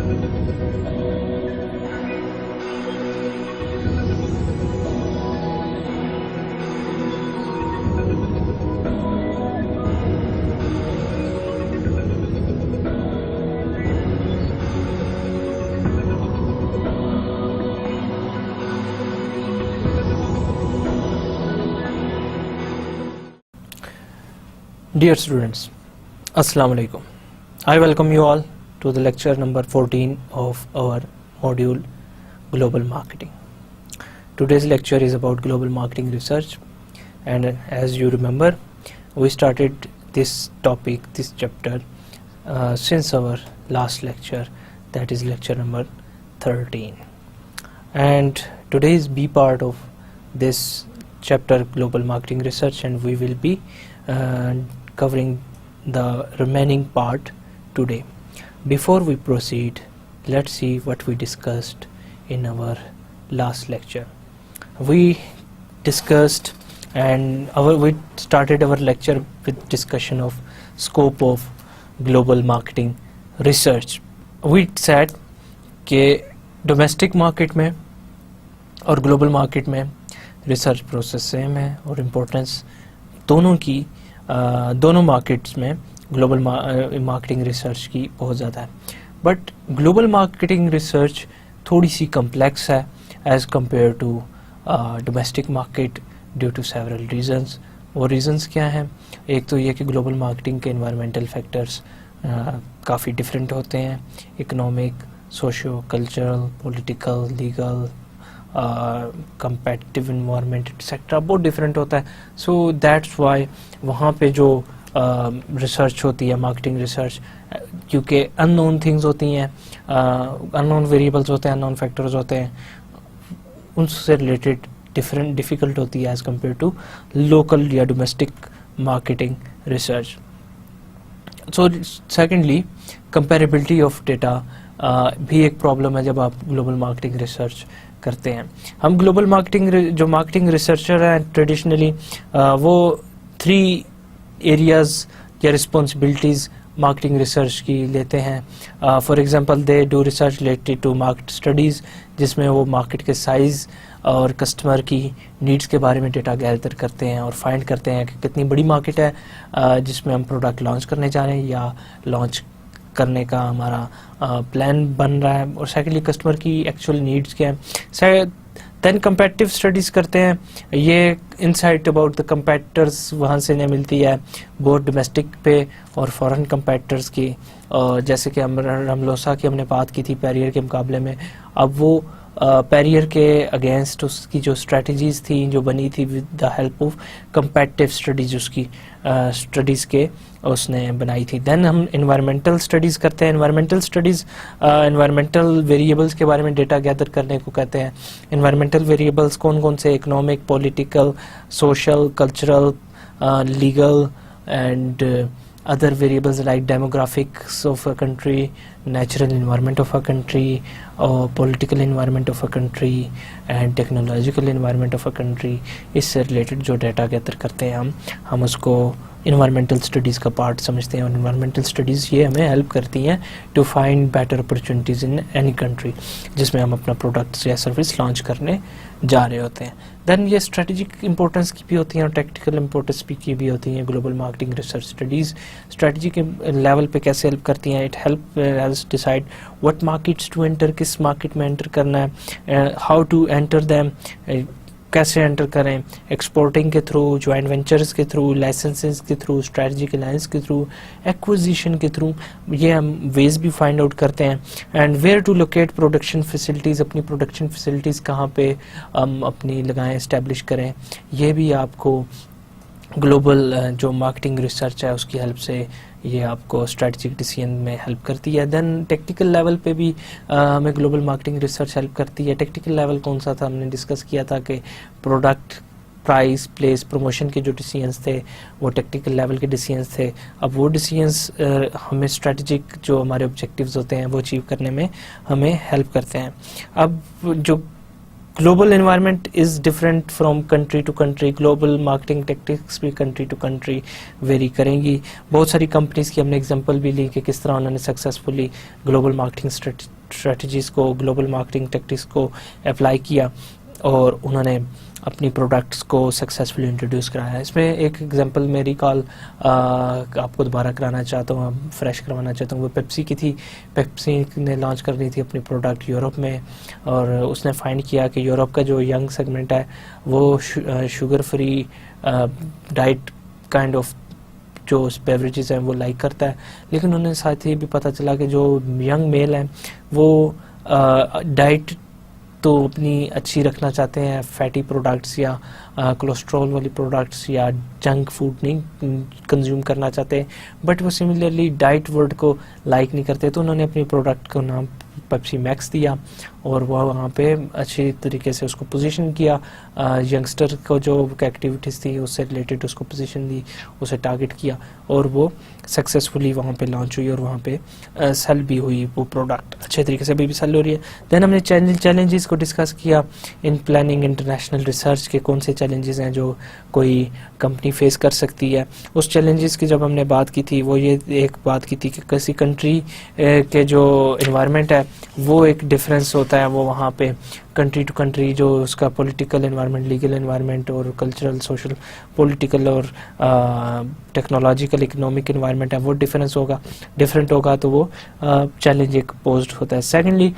Dear students, Assalamu alaikum. I welcome you all to the lecture number 14 of our module Global Marketing. Today's lecture is about global marketing research, and as you remember, we started this topic, this chapter since our last lecture, that is lecture number 13. And today is B part of this chapter, Global Marketing Research, and we will be covering the remaining part today. Before we proceed, let's see what we discussed in our last lecture. We discussed we started our lecture with discussion of scope of global marketing research. We said कि domestic market में और global market में research process same है और importance दोनों markets में global marketing research की बहुत ज़्यादा है, बट ग्लोबल मार्केटिंग रिसर्च थोड़ी सी कम्प्लेक्स है as compare to domestic market due to several reasons. वो रीजंस क्या हैं? एक तो ये कि ग्लोबल मार्केटिंग के एनवायरमेंटल फैक्टर्स काफ़ी डिफरेंट होते हैं, economic, socio cultural, political, legal, competitive environment etc. बहुत डिफरेंट होता है. सो दैट्स वाई वहाँ पे जो रिसर्च होती है, मार्केटिंग रिसर्च, क्योंकि अननोन थिंग्स होती हैं, अननोन वेरिएबल्स होते हैं, अननोन फैक्टर्स होते हैं, उनसे रिलेटेड डिफ़िकल्ट होती है एज़ कम्पेयर टू लोकल या domestic marketing research. So secondly, comparability of data भी एक प्रॉब्लम है जब आप ग्लोबल मार्केटिंग रिसर्च करते हैं. हम ग्लोबल मार्केटिंग रिसर्चर हैं ट्रेडिशनली, वो 3 एरियाज या रिस्पॉन्सिबिलिटीज़ मार्केटिंग रिसर्च की लेते हैं. For example, they do research related to market studies, जिसमें वो मार्केट के साइज़ और कस्टमर की नीड्स के बारे में डेटा गैदर करते हैं और फाइंड करते हैं कि कितनी बड़ी मार्केट है जिसमें हम प्रोडक्ट लॉन्च करने जा रहे हैं या लॉन्च करने का हमारा प्लान बन रहा है, और सेकेंडली कस्टमर की एक्चुअल नीड्स क्या हैं. देन कंपैटिटिव स्टडीज़ करते हैं. ये इंसाइट अबाउट द कंपैटिटर्स वहाँ से हमें मिलती है, बोथ डोमेस्टिक पे और फॉरेन कंपैटिटर्स की. जैसे कि हम रमलोसा की हमने बात की थी पेरियर के मुकाबले में, अब वो पेरियर के अगेंस्ट उसकी जो स्ट्रेटजीज़ थी जो बनी थी with the help of competitive studies, उसकी स्टडीज़ के उसने बनाई थी. देन हम इन्वायरमेंटल स्टडीज़ करते हैं. इन्वायरमेंटल स्टडीज़ इन्वायरमेंटल वेरिएबल्स के बारे में डेटा गैदर करने को कहते हैं. इन्वायरमेंटल वेरिएबल्स कौन कौन से? Economic, political, social, cultural, legal and other variables like demographics of a country, natural environment of a country, or political environment of a country and technological environment of a country. इससे related जो data gather करते हैं हम उसको environmental studies का part समझते हैं, और environmental studies ये हमें help करती हैं to find better opportunities in any country जिसमें हम अपना products या service launch करने जा रहे होते हैं. देन ये स्ट्रेटेजिक इंपॉर्टेंस की भी होती हैं और टेक्निकल इंपॉर्टेंस की भी होती हैं. Global marketing research studies strategic level पे कैसे हेल्प करती हैं? It help as decide what markets to enter, किस मार्केट में एंटर करना है, हाउ टू एंटर दैम, कैसे एंटर करें, एक्सपोर्टिंग के थ्रू, जॉइंट वेंचर्स के थ्रू, लाइसेंसेस के थ्रू, स्ट्रेटजिक अलायंस के थ्रू, एक्विजिशन के थ्रू, ये हम वेज भी फाइंड आउट करते हैं. And where to locate production facilities, अपनी प्रोडक्शन फैसिलिटीज़ कहाँ पे हम अपनी लगाएं, इस्टेब्लिश करें, ये भी आपको ग्लोबल जो मार्केटिंग रिसर्च है उसकी हेल्प से ये आपको स्ट्रेटजिक डिसीजन में हेल्प करती है. देन टेक्निकल लेवल पे भी हमें ग्लोबल मार्केटिंग रिसर्च हेल्प करती है. टेक्निकल लेवल कौन सा था? हमने डिस्कस किया था कि प्रोडक्ट, प्राइस, प्लेस, प्रमोशन के जो डिसीजंस थे वो टेक्निकल लेवल के डिसीजंस थे. अब वो डिसीजंस हमें स्ट्रेटजिक जो हमारे ऑब्जेक्टिव्स होते हैं वो अचीव करने में हमें हेल्प करते हैं. अब जो global environment is different from country to country. Global marketing tactics भी कंट्री टू कंट्री वेरी करेंगी. बहुत सारी कंपनीज़ की हमने एग्जांपल भी ली कि किस तरह उन्होंने सक्सेसफुली ग्लोबल मार्केटिंग स्ट्रेटजीज़ को, ग्लोबल मार्केटिंग टेक्टिक्स को अप्लाई किया और उन्होंने अपनी प्रोडक्ट्स को सक्सेसफुली इंट्रोड्यूस कराया। इसमें एक एग्जांपल मेरी कॉल आपको दोबारा कराना चाहता हूँ, फ्रेश करवाना चाहता हूँ, वो पेप्सी की थी। पेप्सी ने लॉन्च करनी थी अपनी प्रोडक्ट यूरोप में, और उसने फाइंड किया कि यूरोप का जो यंग सेगमेंट है वो sugar free diet kind of जो बेवरेजेस हैं वो लाइक करता है। लेकिन उन्हें साथ ही भी पता चला कि जो यंग मेल हैं वो डाइट तो अपनी अच्छी रखना चाहते हैं, फैटी प्रोडक्ट्स या कोलेस्ट्रॉल वाली प्रोडक्ट्स या जंक फूड नहीं कंज्यूम करना चाहते, बट वो सिमिलरली डाइट वर्ड को लाइक नहीं करते। तो उन्होंने अपनी प्रोडक्ट का नाम पेप्सी मैक्स दिया और वह वहाँ पे अच्छी तरीके से उसको पोजीशन किया। यंगस्टर को जो एक्टिविटीज़ थी उससे रिलेटेड उसको पोजीशन दी, उसे टारगेट किया और वो सक्सेसफुली वहाँ पे लॉन्च हुई और वहाँ पे सेल भी हुई। वो प्रोडक्ट अच्छे तरीके से अभी भी सेल हो रही है। देन हमने चैलेंजेस को डिस्कस किया इन प्लानिंग इंटरनेशनल रिसर्च के, कौन से चैलेंजेस हैं जो कोई कंपनी फेस कर सकती है। उस चैलेंजेस की जब हमने बात की थी वो ये एक बात की थी कि किसी कंट्री के जो इन्वायरमेंट है वो एक डिफरेंस होता है, वो वहाँ पे कंट्री टू कंट्री जो उसका पॉलिटिकल एनवायरनमेंट, लीगल एनवायरनमेंट और कल्चरल, सोशल, पॉलिटिकल और टेक्नोलॉजिकल, इकोनॉमिक एनवायरनमेंट है वो डिफरेंट होगा तो वो चैलेंज एक पोज्ड होता है। सेकेंडली,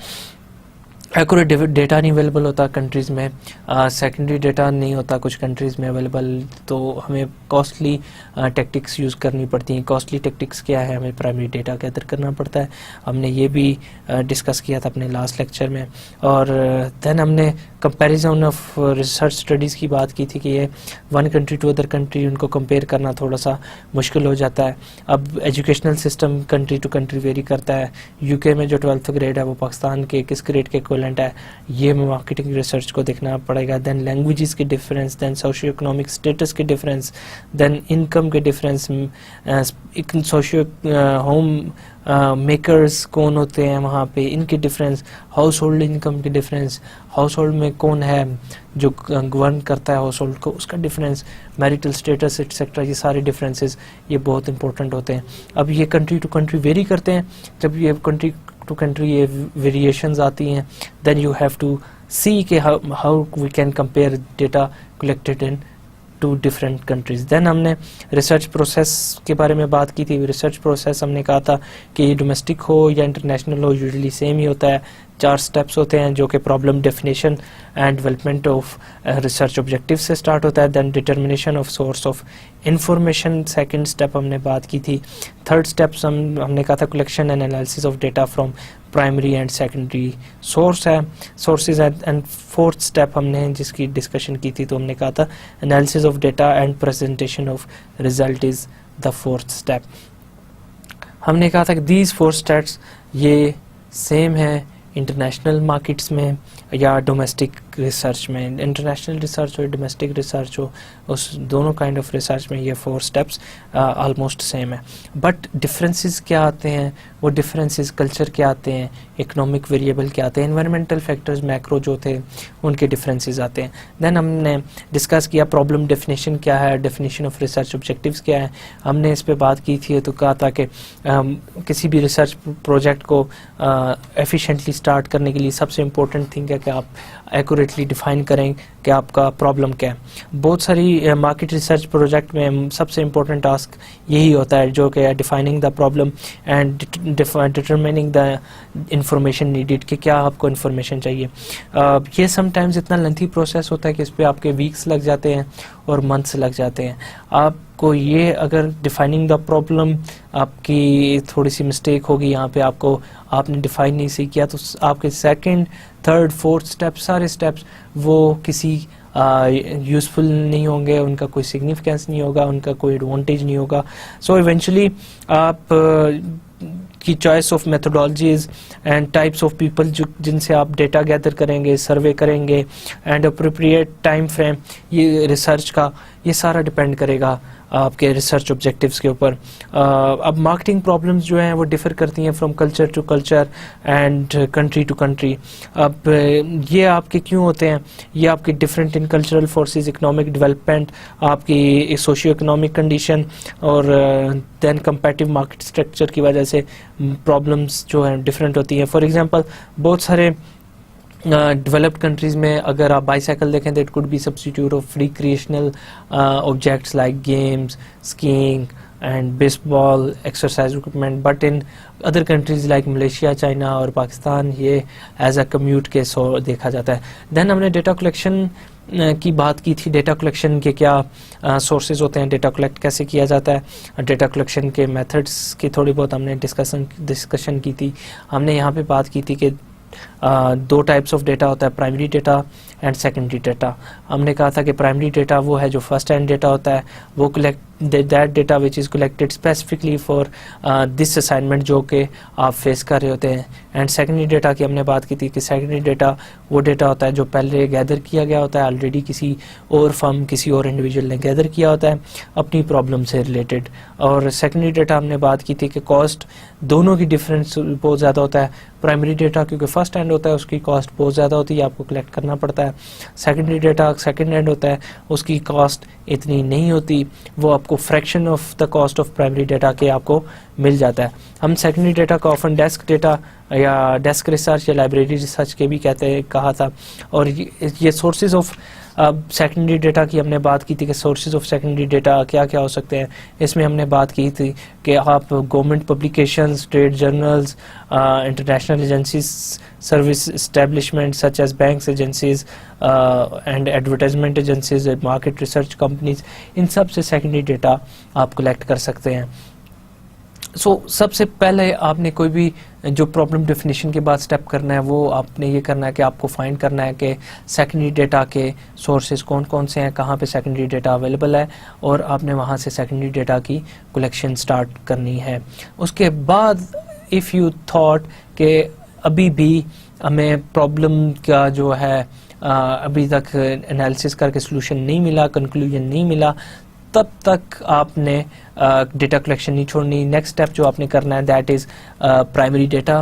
एक्यूरेट डेटा नहीं अवेलेबल होता कंट्रीज़ में, सेकेंडरी डेटा नहीं होता कुछ कंट्रीज़ में अवेलेबल, तो हमें कॉस्टली टेक्टिक्स यूज़ करनी पड़ती हैं। कॉस्टली टेक्टिक्स क्या है, हमें प्राइमरी डेटा गैदर करना पड़ता है। हमने ये भी डिस्कस किया था अपने लास्ट लेक्चर में। और देन हमने कंपैरिजन ऑफ रिसर्च स्टडीज़ की बात की थी कि ये one country to other country उनको कंपेयर करना थोड़ा सा मुश्किल हो जाता है। अब educational system country to country vary करता है। यूके में जो 12th ग्रेड है वो पाकिस्तान के किस ग्रेड के इक्विवेलेंट है, ये मार्केटिंग रिसर्च को देखना पड़ेगा। देन लैंग्वेजेस के difference, then socio economic status के डिफरेंस, देन इनकम के डिफरेंस, सोशियो होम मेकर्स कौन होते हैं वहाँ पे, इनके डिफरेंस, हाउस होल्ड इनकम के डिफरेंस, हाउस होल्ड में कौन है जो गवर्न करता है हाउस होल्ड को, उसका डिफरेंस, मैरिटल स्टेटस एटसेट्रा, ये सारे डिफरेंसेस ये बहुत इंपॉर्टेंट होते हैं। अब ये कंट्री टू कंट्री वेरी करते हैं। जब ये कंट्री टू कंट्री ये वेरिएशंस आती हैं, then you have to see कि how we can compare data collected in two different countries. Then हमने रिसर्च प्रोसेस के बारे में बात की थी। रिसर्च प्रोसेस हमने कहा था कि ये डोमेस्टिक हो या इंटरनेशनल हो, यूजुअली सेम ही होता है। 4 स्टेप्स होते हैं जो कि problem definition and development of research objective से स्टार्ट होता है। Then determination of source of information, second step हमने बात की थी। थर्ड स्टेप्स हमने कहा था collection and analysis of data from primary and secondary sources and fourth step हमने जिसकी डिस्कशन की थी तो हमने कहा था analysis of data and presentation of result is the fourth step. हमने कहा था कि दीज 4 स्टेप्स ये सेम है इंटरनेशनल मार्केट्स में या डोमेस्टिक रिसर्च में। इंटरनेशनल रिसर्च हो, डोमेस्टिक रिसर्च हो, उस दोनों काइंड ऑफ रिसर्च में ये 4 स्टेप्स ऑलमोस्ट सेम है। बट डिफरेंसेस क्या आते हैं, वो डिफरेंसेस कल्चर क्या आते हैं, इकोनॉमिक वेरिएबल क्या आते हैं, एनवायरमेंटल फैक्टर्स मैक्रो जो थे उनके डिफरेंसेस आते हैं। देन हमने डिस्कस किया प्रॉब्लम डेफिनेशन क्या है, डेफिनेशन ऑफ रिसर्च ऑब्जेक्टिव्स क्या है। हमने इस पे बात की थी तो कहा था कि किसी भी रिसर्च प्रोजेक्ट को एफिशिएंटली स्टार्ट करने के लिए सबसे इम्पोर्टेंट थिंग है कि आप एक्यूरेटली डिफाइन करें कि आपका प्रॉब्लम क्या है। बहुत सारी मार्केट रिसर्च प्रोजेक्ट में सबसे इम्पोर्टेंट टास्क यही होता है जो कि defining the problem and determining the information needed कि क्या आपको इन्फॉर्मेशन चाहिए। ये समटाइम्स इतना लेंथी प्रोसेस होता है कि इस पर आपके वीक्स लग जाते हैं और मंथ्स लग जाते हैं। आपको ये अगर डिफाइनिंग द प्रॉब्लम आपकी थोड़ी सी मिस्टेक होगी यहाँ पे, आपने डिफाइन नहीं सही किया तो आपके सेकंड, थर्ड, फोर्थ स्टेप सारे स्टेप्स वो किसी यूज़फुल नहीं होंगे, उनका कोई सिग्निफिकेंस नहीं होगा, उनका कोई एडवांटेज नहीं होगा। सो इवेंचुअली आप की choice of methodologies and types of people जिनसे आप डेटा गैदर करेंगे, सर्वे करेंगे एंड अप्रोप्रिएट टाइम फ्रेम ये रिसर्च का, ये सारा डिपेंड करेगा आपके रिसर्च ऑब्जेक्टिव्स के ऊपर। अब मार्केटिंग प्रॉब्लम्स जो हैं वो डिफ़र करती हैं from culture to culture and country to country. अब ये आपके क्यों होते हैं? ये आपके different in cultural forces, economic development, आपकी सोशियो इकोनॉमिक कंडीशन और देन कंपैटिटिव मार्केट स्ट्रक्चर की वजह से प्रॉब्लम्स जो हैं डिफरेंट होती हैं। फॉर एग्जांपल बहुत सारे डेवलप्ड कंट्रीज़ में अगर आप बाईसाइकिल देखें तो it could be substitute of recreational objects like games, skiing and baseball exercise equipment, but in other countries like Malaysia, China और पाकिस्तान ये एज अ कम्यूट के देखा जाता है। देन हमने डेटा कलेक्शन की बात की थी, डेटा कलेक्शन के क्या सोर्सेज होते हैं, डेटा कलेक्ट कैसे किया जाता है, डेटा कलेक्शन के मेथड्स की थोड़ी बहुत हमने डिस्कशन की थी। हमने यहाँ पे बात की थी कि दो टाइप्स ऑफ डेटा होता है, primary data and secondary data. हमने कहा था कि प्राइमरी डेटा वो है जो फर्स्ट हैंड डेटा होता है, वो collect that data which is collected specifically for this assignment जो कि आप फेस कर रहे होते हैं। एंड सेकेंडरी डेटा की हमने बात की थी कि सेकेंडरी डेटा वो डेटा होता है जो पहले गैदर किया गया होता है, ऑलरेडी किसी और फर्म, किसी और इंडिविजुअल ने गैदर किया होता है अपनी प्रॉब्लम से रिलेटेड। और सेकेंडरी डेटा हमने बात की थी कि कॉस्ट दोनों की डिफरेंस बहुत ज़्यादा होता है। प्राइमरी डेटा क्योंकि फर्स्ट हैंड होता है उसकी कॉस्ट बहुत ज़्यादा होती है, आपको कलेक्ट करना पड़ता है। सेकेंडरी डेटा सेकेंड हैंड होता है, उसकी कॉस्ट इतनी नहीं होती, वो आपको fraction of the cost of primary data के आपको मिल जाता है। हम सेकेंडरी डेटा को ऑफन डेस्क डेटा या डेस्क रिसर्च या लाइब्रेरी रिसर्च के भी कहा था। और ये सोर्सेज ऑफ सेकेंडरी डेटा की हमने बात की थी कि सोर्सेज ऑफ सेकेंडरी डेटा क्या क्या हो सकते हैं। इसमें हमने बात की थी कि आप government publications, trade journals, international agencies, service establishment such as banks, agencies and advertisement agencies, market research companies, इन सब से सेकेंडरी डेटा आप कलेक्ट कर सकते हैं। सबसे पहले आपने कोई भी जो प्रॉब्लम डेफिनेशन के बाद स्टेप करना है वो आपने ये करना है कि आपको फाइंड करना है कि सेकेंडरी डेटा के सोर्सेज कौन कौन से हैं, कहाँ पे सेकेंडरी डेटा अवेलेबल है, और आपने वहाँ से सेकेंडरी डेटा की कलेक्शन स्टार्ट करनी है। उसके बाद इफ़ यू थॉट कि अभी भी हमें प्रॉब्लम का जो है अभी तक एनालिसिस करके सोल्यूशन नहीं मिला, कंक्लूजन नहीं मिला, तब तक आपने डेटा कलेक्शन नहीं छोड़नी। नेक्स्ट स्टेप जो आपने करना है that is primary data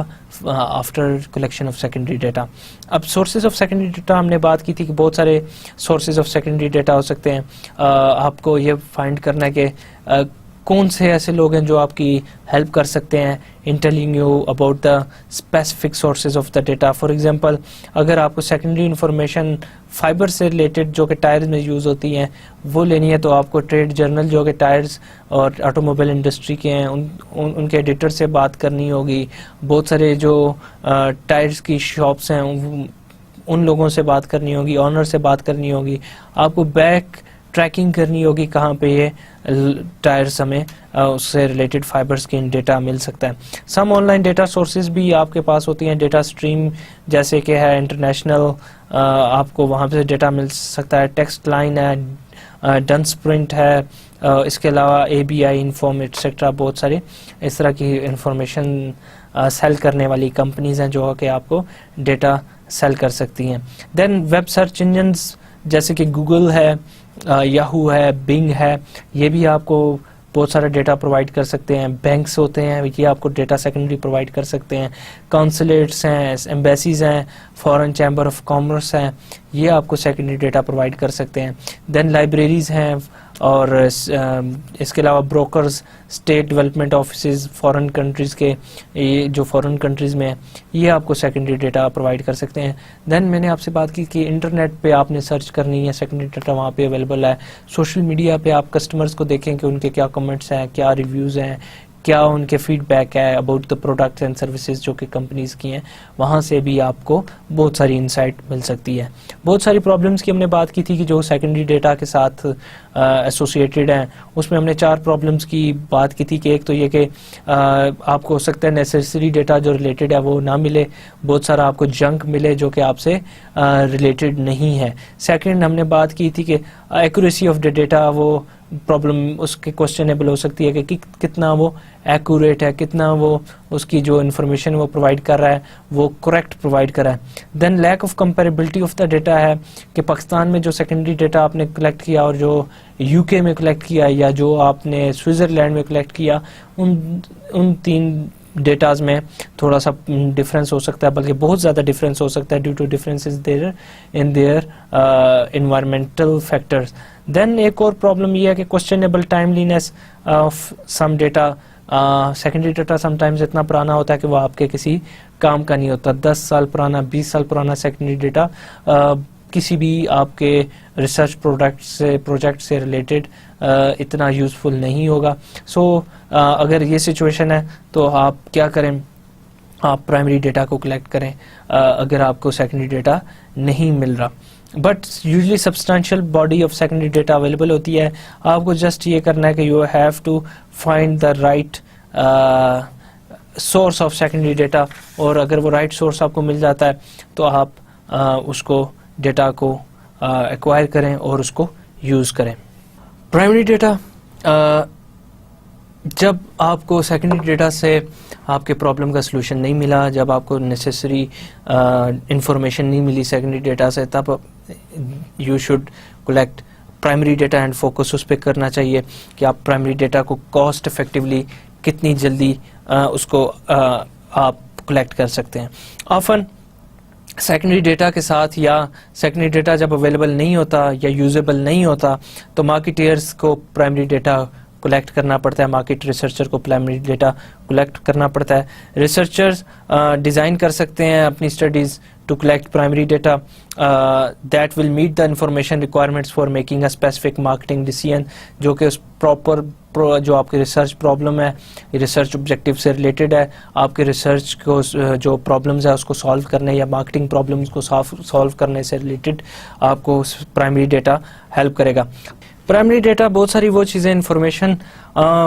after collection of secondary data. अब सोर्सेज ऑफ सेकेंडरी डेटा हमने बात की थी कि बहुत सारे सोर्सेज ऑफ सेकेंडरी डेटा हो सकते हैं। आपको ये फाइंड करना है कि कौन से ऐसे लोग हैं जो आपकी हेल्प कर सकते हैं in telling you about the specific sources of the data. For example अगर आपको सेकेंडरी इंफॉर्मेशन फाइबर से रिलेटेड जो कि टायर्स में यूज़ होती हैं वो लेनी है तो आपको ट्रेड जर्नल जो कि टायर्स और ऑटोमोबाइल इंडस्ट्री के हैं उनके एडिटर से बात करनी होगी। बहुत सारे जो टायर्स की शॉप्स हैं उन लोगों से बात करनी होगी, ऑनर से बात करनी होगी। आपको बैक ट्रैकिंग करनी होगी कहाँ पे ये टायर्स हमें उससे रिलेटेड फाइबर्स की डेटा मिल सकता है। सम ऑनलाइन डेटा सोर्सेज भी आपके पास होती हैं, डेटा स्ट्रीम जैसे कि है इंटरनेशनल, आपको वहाँ पे डेटा मिल सकता है। टेक्स्ट लाइन है, डनस्प्रिंट है, इसके अलावा ABI इन्फॉर्म एक्सेट्रा, बहुत सारे इस तरह की इंफॉर्मेशन सेल करने वाली कंपनीज हैं जो कि आपको डेटा सेल कर सकती हैं। देन वेब सर्च इंजन्स जैसे कि गूगल है, याहू है, बिंग है, ये भी आपको बहुत सारा डेटा प्रोवाइड कर सकते हैं। बैंक्स होते हैं ये आपको डेटा सेकेंडरी प्रोवाइड कर सकते हैं। कॉन्सुलेट्स हैं, एम्बेसीज हैं, फॉरेन चैम्बर ऑफ कॉमर्स हैं, ये आपको सेकेंडरी डेटा प्रोवाइड कर सकते हैं। देन लाइब्रेरीज हैं और इसके अलावा brokers, state development offices foreign countries के, ये जो फॉरेन कंट्रीज़ में ये आपको सेकेंडरी डेटा प्रोवाइड कर सकते हैं। देन मैंने आपसे बात की कि इंटरनेट पे आपने सर्च करनी है, सेकेंडरी डेटा वहाँ पे अवेलेबल है। सोशल मीडिया पे आप कस्टमर्स को देखें कि उनके क्या कमेंट्स हैं, क्या रिव्यूज़ हैं, क्या उनके फीडबैक है about the products and services जो कि कंपनीज की हैं, वहाँ से भी आपको बहुत सारी इंसाइट मिल सकती है। बहुत सारी प्रॉब्लम्स की हमने बात की थी कि जो सेकेंडरी डेटा के साथ एसोसिएटेड हैं, उसमें हमने 4 प्रॉब्लम्स की बात की थी कि एक तो ये कि आपको हो सकता है नेसेसरी डेटा जो रिलेटेड है वो ना मिले, बहुत सारा आपको जंक मिले जो कि आपसे रिलेटेड नहीं है। सेकेंड हमने बात की थी कि एक्यूरेसी ऑफ द डेटा वो प्रॉब्लम उसके क्वेश्चनेबल हो सकती है कि कितना वो एक्यूरेट है, कितना वो उसकी जो इन्फॉर्मेशन वो प्रोवाइड कर रहा है वो करेक्ट प्रोवाइड कर रहा है। Then lack of comparability of the data है कि पाकिस्तान में जो सेकेंडरी डेटा आपने कलेक्ट किया और जो यूके में कलेक्ट किया या जो आपने स्विट्ज़रलैंड में कलेक्ट किया, उन तीन डेटाज में थोड़ा सा डिफरेंस हो सकता है, बल्कि बहुत ज़्यादा डिफरेंस हो सकता है due to differences there in their environmental factors. Then एक और प्रॉब्लम ये है कि questionable timeliness of some data. Secondary data sometimes इतना पुराना होता है कि वो आपके किसी काम का नहीं होता। 10 साल पुराना, 20 साल पुराना सेकेंडरी डेटा किसी भी आपके रिसर्च प्रोजेक्ट से रिलेटेड इतना यूज़फुल नहीं होगा। सो अगर ये सिचुएशन है तो आप क्या करें, आप प्राइमरी डेटा को कलेक्ट करें अगर आपको सेकेंडरी डेटा नहीं मिल रहा। But usually substantial body of secondary data available होती है। आपको जस्ट ये करना है कि you have to find the right source of secondary data, और अगर वो राइट सोर्स आपको मिल जाता है तो आप उसको डेटा को एक्वायर करें और उसको यूज़ करें। प्राइमरी डेटा, जब आपको सेकेंडरी डेटा से आपके प्रॉब्लम का सलूशन नहीं मिला, जब आपको नेसेसरी इंफॉर्मेशन नहीं मिली सेकेंडरी डेटा से, तब you should collect primary data and focus उस पर करना चाहिए कि आप प्राइमरी डेटा को कॉस्ट इफेक्टिवली कितनी जल्दी उसको आप कलेक्ट कर सकते हैं। ऑफन सेकेंडरी डेटा के साथ या सेकेंडरी डेटा जब अवेलेबल नहीं होता या यूजेबल नहीं होता तो मार्केटियर्स को प्राइमरी डेटा कलेक्ट करना पड़ता है, मार्केट रिसर्चर को प्राइमरी डेटा कलेक्ट करना पड़ता है। रिसर्चर्स डिज़ाइन कर सकते हैं अपनी studies to collect primary data that will meet the information requirements for making a specific marketing decision, जो कि उस प्रॉपर जो आपकी रिसर्च प्रॉब्लम है, रिसर्च ऑब्जेक्टिव से रिलेटेड है, आपके रिसर्च को जो प्रॉब्लम्स है उसको सॉल्व करने या मार्केटिंग प्रॉब्लम्स को सॉल्व करने से रिलेटेड आपको प्राइमरी डेटा हेल्प करेगा। प्राइमरी डेटा बहुत सारी वो चीज़ें इंफॉर्मेशन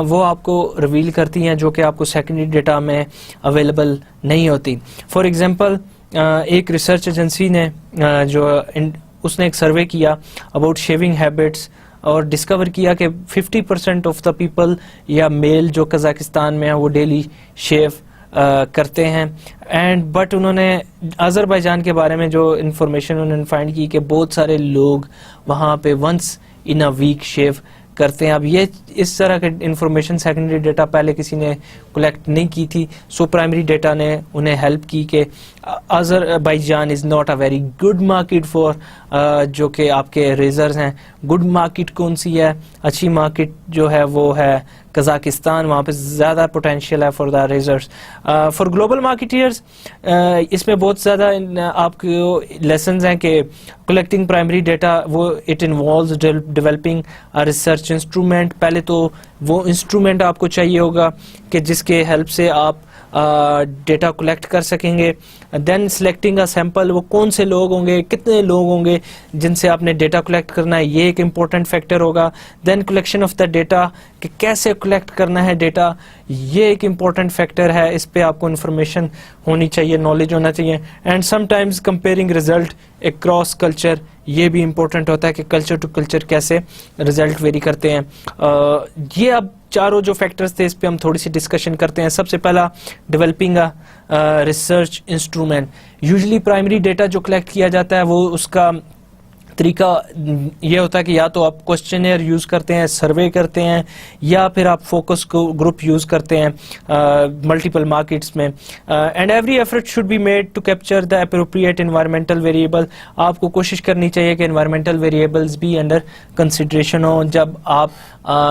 वो आपको रिवील करती हैं जो कि आपको सेकेंडरी डेटा में अवेलेबल नहीं होती। फॉर एग्जांपल एक रिसर्च एजेंसी ने उसने एक सर्वे किया अबाउट शेविंग हैबिट्स और डिस्कवर किया कि 50% ऑफ द पीपल या मेल जो कज़ाकिस्तान में है वो डेली शेव करते हैं। एंड बट उन्होंने अज़रबैजान के बारे में जो इंफॉर्मेशन उन्होंने फाइंड की कि बहुत सारे लोग वहाँ पे वंस इन अ वीक शेव करते हैं। अब ये इस तरह के इंफॉर्मेशन सेकेंडरी डेटा पहले किसी ने कलेक्ट नहीं की थी, सो प्राइमरी डेटा ने उन्हें हेल्प की कि Azerbaijan is not a very good market for जो कि आपके रेजर्स हैं। गुड मार्केट कौन सी है, अच्छी मार्केट जो है वो है कज़ाकिस्तान, वहाँ पे ज़्यादा पोटेंशियल है for the researchers. For global marketeers इसमें बहुत ज़्यादा आपके लेसन्स हैं कि कलेक्टिंग प्राइमरी डेटा वो it involves developing a research instrument. पहले तो वो इंस्ट्रूमेंट आपको चाहिए होगा कि जिसके हेल्प से आप डेटा कलेक्ट कर सकेंगे। देन सिलेक्टिंग अ सैंपल, वो कौन से लोग होंगे, कितने लोग होंगे जिनसे आपने डेटा कलेक्ट करना है, ये एक इम्पोर्टेंट फैक्टर होगा। Then collection of the data, कि कैसे कलेक्ट करना है डेटा, ये एक इम्पोर्टेंट फैक्टर है, इस पे आपको इन्फॉर्मेशन होनी चाहिए, नॉलेज होना चाहिए। And sometimes comparing result across culture, ये भी इम्पोर्टेंट होता है कि कल्चर टू कल्चर कैसे रिजल्ट वेरी करते हैं। ये अब चारों जो फैक्टर्स थे इस पे हम थोड़ी सी डिस्कशन करते हैं। सबसे पहला, developing a research instrument. Usually primary data जो कलेक्ट किया जाता है वो उसका तरीका ये होता है कि या तो आप क्वेश्चनेयर यूज़ करते हैं, सर्वे करते हैं, या फिर आप फोकस ग्रुप यूज़ करते हैं मल्टीपल मार्केट्स में। And every effort should be made to capture the appropriate environmental variable. आपको कोशिश करनी चाहिए कि एनवायरमेंटल वेरिएबल्स भी अंडर कंसिड्रेशन हो जब आप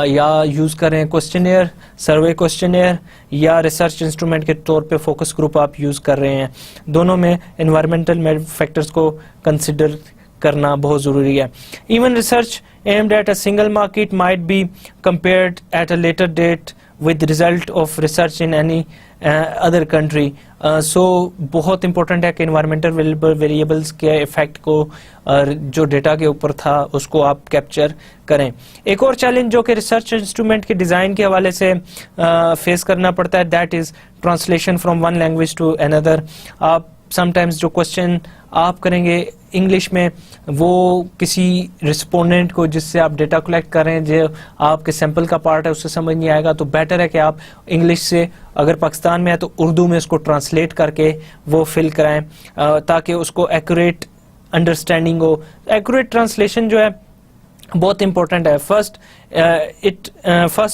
या यूज़ करें क्वेश्चनेयर, सर्वे क्वेश्चनेयर, या रिसर्च इंस्ट्रूमेंट के तौर पे फोकस ग्रुप आप यूज़ कर रहे हैं। दोनों में एनवायरमेंटल फैक्टर्स को कंसिडर करना बहुत ज़रूरी है। Even research aimed at a single market might be compared at a later date with result of research in any other country. So बहुत इंपॉर्टेंट है कि इन्वायरमेंटल वेरिएबल्स के इफेक्ट को जो डेटा के ऊपर था उसको आप कैप्चर करें। एक और चैलेंज जो कि रिसर्च इंस्ट्रूमेंट के डिज़ाइन के हवाले से फेस करना पड़ता है, that is translation from one language to another. आप समटाइम्स जो क्वेश्चन आप करेंगे इंग्लिश में वो किसी रिस्पोंडेंट को जिससे आप डेटा कलेक्ट कर रहे हैं जो आपके सैंपल का पार्ट है उससे समझ नहीं आएगा, तो बेटर है कि आप इंग्लिश से, अगर पाकिस्तान में है तो उर्दू में उसको ट्रांसलेट करके वो फिल कराएं ताकि उसको एक्यूरेट अंडरस्टैंडिंग हो। एक्यूरेट ट्रांसलेशन जो है बहुत इंपॉर्टेंट है। फर्स्ट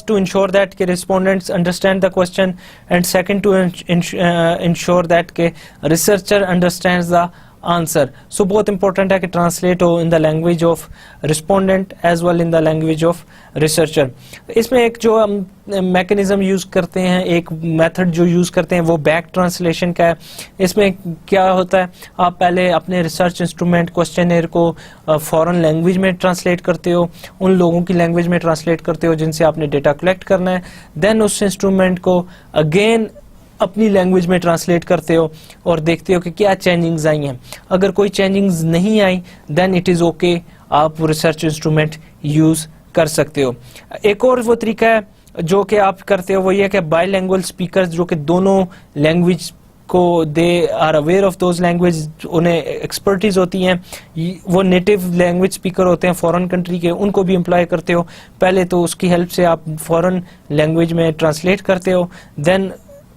टू इंश्योर दैट के respondents understand the question and second to ensure that के researcher understands the answer. So बहुत इंपॉर्टेंट है कि ट्रांसलेट हो in the language of respondent as well in the language of researcher. इसमें एक जो हम मैकेनिज्म यूज करते हैं, एक मेथड जो यूज करते हैं वो बैक ट्रांसलेशन का है। इसमें क्या होता है, आप पहले अपने रिसर्च इंस्ट्रूमेंट क्वेश्चनर को फॉरेन लैंग्वेज में ट्रांसलेट करते हो, उन लोगों की लैंग्वेज में ट्रांसलेट करते हो जिनसे आपने डेटा कलेक्ट करना है, देन उस इंस्ट्रूमेंट को अगेन अपनी लैंग्वेज में ट्रांसलेट करते हो और देखते हो कि क्या चेंजिंग्स आई हैं। अगर कोई चेंजिंग्स नहीं आई देन इट इज़ ओके, आप रिसर्च इंस्ट्रूमेंट यूज़ कर सकते हो। एक और वो तरीका है जो कि आप करते हो वो ये कि बाईलैंग्वेज स्पीकर्स जो कि दोनों लैंग्वेज को they are aware of those language, उन्हें एक्सपर्टीज होती हैं, वो नेटिव लैंग्वेज स्पीकर होते हैं फॉरेन कंट्री के, उनको भी एम्प्लॉय करते हो। पहले तो उसकी हेल्प से आप फॉरेन लैंग्वेज में ट्रांसलेट करते हो, देन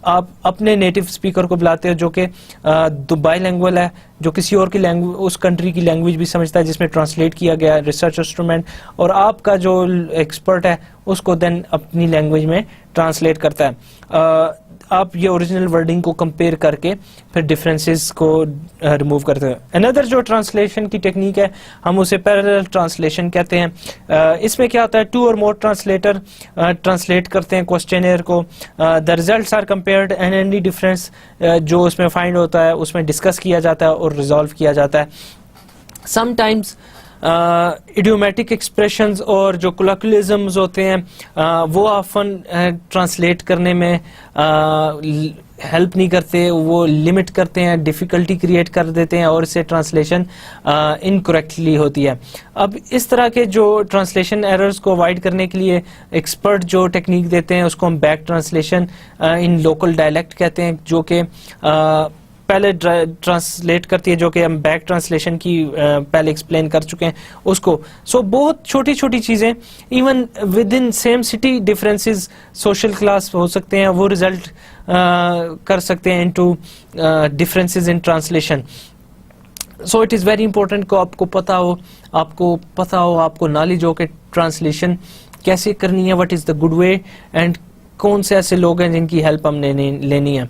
आप अपने नेटिव स्पीकर को बुलाते हो जो कि बाईलैंग्वेज है, जो किसी और की लैंग्वेज, उस कंट्री की लैंग्वेज भी समझता है जिसमें ट्रांसलेट किया गया रिसर्च इंस्ट्रूमेंट, और आपका जो एक्सपर्ट है उसको देन अपनी लैंग्वेज में ट्रांसलेट करता है। आप ये ओरिजिनल वर्डिंग को कंपेयर करके फिर डिफरेंसेस को रिमूव करते हैं। अनदर जो ट्रांसलेशन की टेक्निक है हम उसे पैरेलल ट्रांसलेशन कहते हैं। इसमें क्या होता है, टू और मोर ट्रांसलेटर ट्रांसलेट करते हैं क्वेश्चनर को, the results are compared and any difference जो उसमें फाइंड होता है उसमें डिस्कस किया जाता है और रिजॉल्व किया जाता है। समटाइम्स इडियोमेटिक एक्सप्रेशंस और जो कोलोक्वियलिज्म्स होते हैं वो ऑफन ट्रांसलेट करने में हेल्प नहीं करते, वो लिमिट करते हैं, डिफ़िकल्टी क्रिएट कर देते हैं और इससे ट्रांसलेशन इनकरेक्टली होती है। अब इस तरह के जो ट्रांसलेशन एरर्स को अवॉइड करने के लिए एक्सपर्ट जो टेक्निक देते हैं उसको हम back translation in local dialect कहते हैं, जो कि पहले ट्रांसलेट करती है, जो कि हम बैक ट्रांसलेशन की पहले एक्सप्लेन कर चुके हैं उसको। सो बहुत छोटी छोटी चीज़ें, even with in same city differences social class हो सकते हैं, वो रिजल्ट कर सकते हैं into differences in translation. So it is very important को आपको पता हो, आपको नॉलेज हो कि ट्रांसलेशन कैसे करनी है, what is the good way and कौन से ऐसे लोग हैं जिनकी हेल्प हमने लेनी है।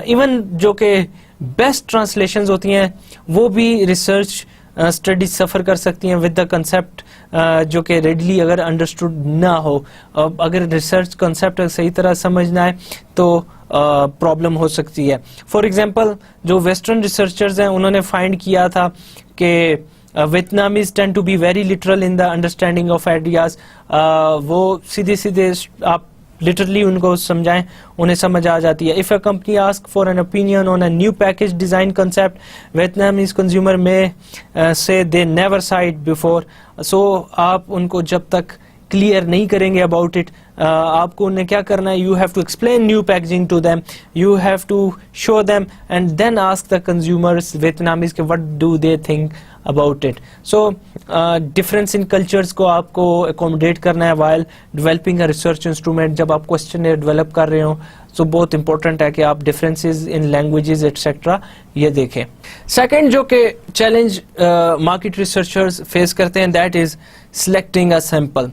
इवन जो कि बेस्ट ट्रांसलेशंस होती हैं वो भी रिसर्च स्टडीज सफ़र कर सकती हैं विद द कंसेप्ट जो कि रेडली अगर अंडरस्टूड ना हो। अगर रिसर्च कंसेप्ट सही तरह समझ ना आए तो प्रॉब्लम हो सकती है। फॉर एग्जांपल जो वेस्टर्न रिसर्चर्स हैं उन्होंने फाइंड किया था कि Vietnamese tend to be very literal in the understanding of ideas. वो सीधे सीधे आप लिटरली उनको समझाएं, उन्हें समझ आ जाती है। If a company ask for an opinion on a new package design concept, Vietnamese consumer में से दे नेवर सा इट बिफोर। सो आप उनको जब तक क्लियर नहीं करेंगे अबाउट इट, आपको उन्हें क्या करना है, you have to explain new packaging to them, you have to show them and then ask the consumers Vietnamese के what do they think about it. So difference in cultures को आपको accommodate करना है while developing a research instrument. जब आप question develop कर रहे हो सो बहुत इंपॉर्टेंट है कि आप डिफरेंसेस इन लैंग्वेजेस एटसेट्रा ये देखें। सेकंड जो कि चैलेंज मार्केट रिसर्चर्स फेस करते हैं that is selecting a sample.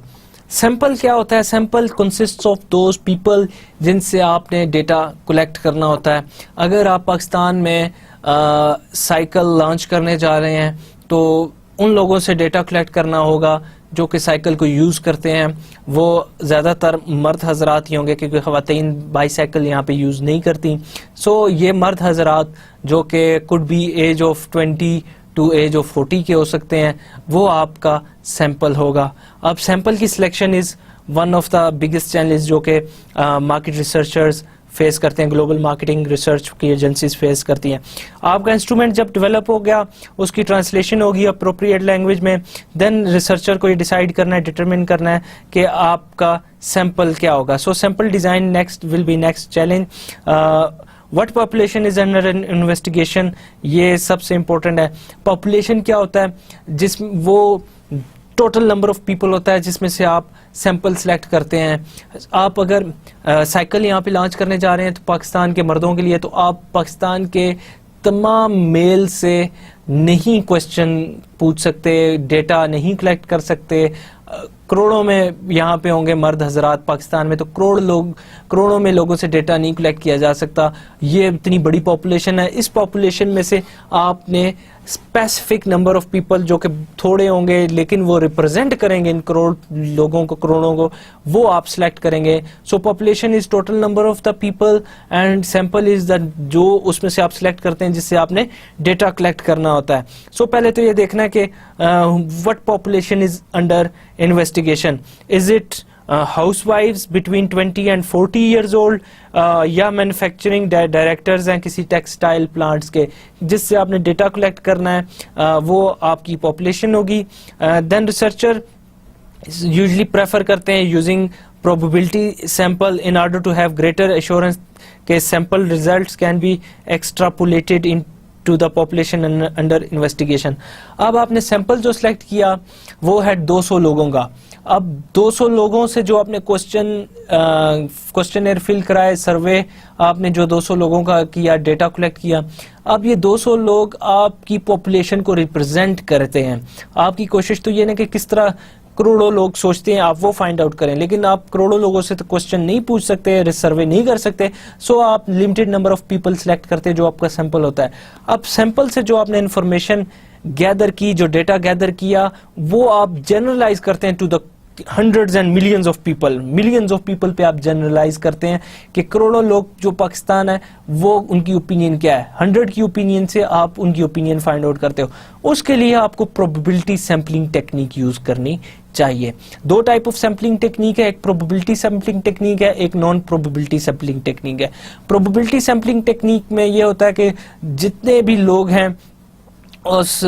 Sample क्या होता है? Sample consists of those people जिनसे आपने डेटा कलेक्ट करना होता है। अगर आप पाकिस्तान में साइकिल लॉन्च करने जा रहे हैं तो उन लोगों से डेटा कलेक्ट करना होगा जो कि साइकिल को यूज़ करते हैं। वो ज़्यादातर मर्द हजरात ही होंगे क्योंकि ख़वातीन बाईसाइकिल यहाँ पे यूज़ नहीं करती। सो ये मर्द हजरात जो कि could be age of 20 to age of 40 के हो सकते हैं, वो आपका सैंपल होगा। अब सैंपल की selection is one of the biggest challenge जो कि मार्केट रिसर्चर्स फेस करते हैं, ग्लोबल मार्केटिंग रिसर्च की एजेंसीज फेस करती हैं। आपका इंस्ट्रूमेंट जब डेवलप हो गया, उसकी ट्रांसलेशन होगी अप्रोप्रिएट लैंग्वेज में, देन रिसर्चर को ये डिसाइड करना है, डिटरमिन करना है कि आपका सैंपल क्या होगा। So sample design next will be next challenge. What population is under investigation, ये सबसे इंपॉर्टेंट है। पॉपुलेशन क्या होता है, जिस वो टोटल नंबर ऑफ पीपल होता है जिसमें से आप सैंपल सेलेक्ट करते हैं। आप अगर साइकिल यहाँ पे लॉन्च करने जा रहे हैं तो पाकिस्तान के मर्दों के लिए, तो आप पाकिस्तान के तमाम मेल से नहीं क्वेश्चन पूछ सकते, डेटा नहीं कलेक्ट कर सकते। करोड़ों में यहाँ पे होंगे मर्द हजरात पाकिस्तान में, तो करोड़ों में लोगों से डेटा नहीं कलेक्ट किया जा सकता। ये इतनी बड़ी पॉपुलेशन है। इस पॉपुलेशन में से आपने स्पेसिफिक नंबर ऑफ पीपल, जो कि थोड़े होंगे लेकिन वो रिप्रेजेंट करेंगे इन करोड़ लोगों को, करोड़ों को, वो आप सिलेक्ट करेंगे। सो population is total number of the people and sample is the, जो उसमें से आप सिलेक्ट करते हैं जिससे आपने डेटा कलेक्ट करना होता है। सो पहले तो ये देखना है कि what population is under investigation. Is it हाउसवाइफ्स बिटवीन 20 and 40 years old, या मैन्युफैक्चरिंग डायरेक्टर्स हैं किसी टेक्सटाइल प्लांट्स के, जिससे आपने डेटा कलेक्ट करना है, वो आपकी पॉपुलेशन होगी। देन रिसर्चर यूजुअली प्रेफर करते हैं using probability sample in order to have greater assurance के sample results can be extrapolated into the population under investigation। अब आपने सैंपल जो सिलेक्ट किया वो है 200 लोगों का। अब 200 लोगों से जो आपने क्वेश्चनर फिल कराए, सर्वे आपने जो 200 लोगों का किया, डेटा कलेक्ट किया, अब ये 200 लोग आपकी पॉपुलेशन को रिप्रेजेंट करते हैं। आपकी कोशिश तो ये ना कि किस तरह करोड़ों लोग सोचते हैं आप वो फाइंड आउट करें, लेकिन आप करोड़ों लोगों से तो क्वेश्चन नहीं पूछ सकते, सर्वे नहीं कर सकते। सो आप limited number of people select करते हैं जो आपका सैंपल होता है। अब सैंपल से जो आपने इंफॉर्मेशन गैदर की, जो डेटा गैदर किया, वो आप जनरलाइज करते हैं to the hundreds and millions of people पे आप जनरलाइज करते हैं कि करोड़ों लोग जो पाकिस्तान है वो उनकी ओपिनियन क्या है। 100 की ओपिनियन से आप उनकी ओपिनियन फाइंड आउट करते हो। उसके लिए आपको प्रोबेबिलिटी सैंपलिंग टेक्निक यूज करनी चाहिए। दो टाइप ऑफ सैंपलिंग टेक्निक है, एक प्रोबेबिलिटी सैंपलिंग टेक्निक है, एक नॉन प्रोबेबिलिटी सैंपलिंग टेक्निक है। प्रोबेबिलिटी सैंपलिंग टेक्निक में ये होता है कि जितने भी लोग हैं उस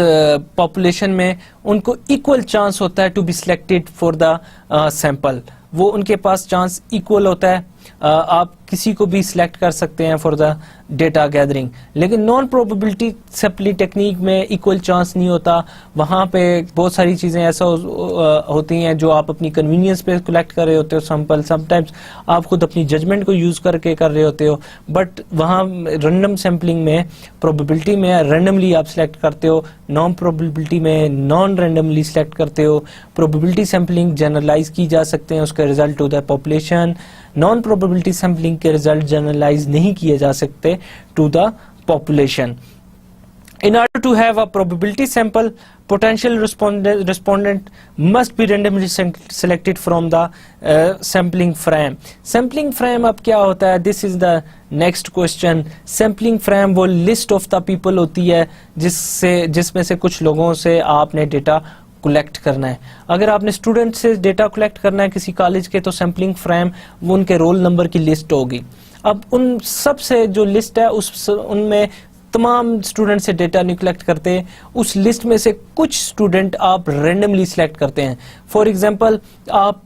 पॉपुलेशन में उनको इक्वल चांस होता है to be selected for the sample, वो उनके पास चांस इक्वल होता है। आप किसी को भी सिलेक्ट कर सकते हैं फॉर द डेटा गैदरिंग। लेकिन नॉन प्रोबेबिलिटी सैंपलिंग टेक्निक में इक्वल चांस नहीं होता। वहाँ पे बहुत सारी चीज़ें ऐसा होती हैं जो आप अपनी कन्वीनियंस पे कलेक्ट कर रहे होते हो सैंपल, समटाइम्स आप खुद अपनी जजमेंट को यूज़ करके कर रहे होते हो। बट वहाँ रैंडम सैंपलिंग में, प्रोबेबिलिटी में रैंडमली आप सिलेक्ट करते हो, नॉन प्रोबेबिलिटी में नॉन रैंडमली सिलेक्ट करते हो। प्रोबेबिलिटी सैंपलिंग जनरलाइज की जा सकते हैं, उसका result to the population. Non probability sampling के रिजल्ट जनरलाइज नहीं किए जा सकते to the population. In order to have a probability sample, potential respondent must be randomly selected from the sampling frame. Sampling frame अब क्या होता है? This is the next question. Sampling frame वो list of the people होती है जिसमें से कुछ लोगों से आपने डेटा कलेक्ट करना है। अगर आपने स्टूडेंट से डेटा कलेक्ट करना है किसी कॉलेज के, तो सैम्पलिंग फ्रेम वो उनके रोल नंबर की लिस्ट होगी। अब उन सब से जो लिस्ट है उनमें तमाम स्टूडेंट से डेटा नहीं कलेक्ट करते, उस लिस्ट में से कुछ स्टूडेंट आप रैंडमली सिलेक्ट करते हैं। फॉर एग्जांपल आप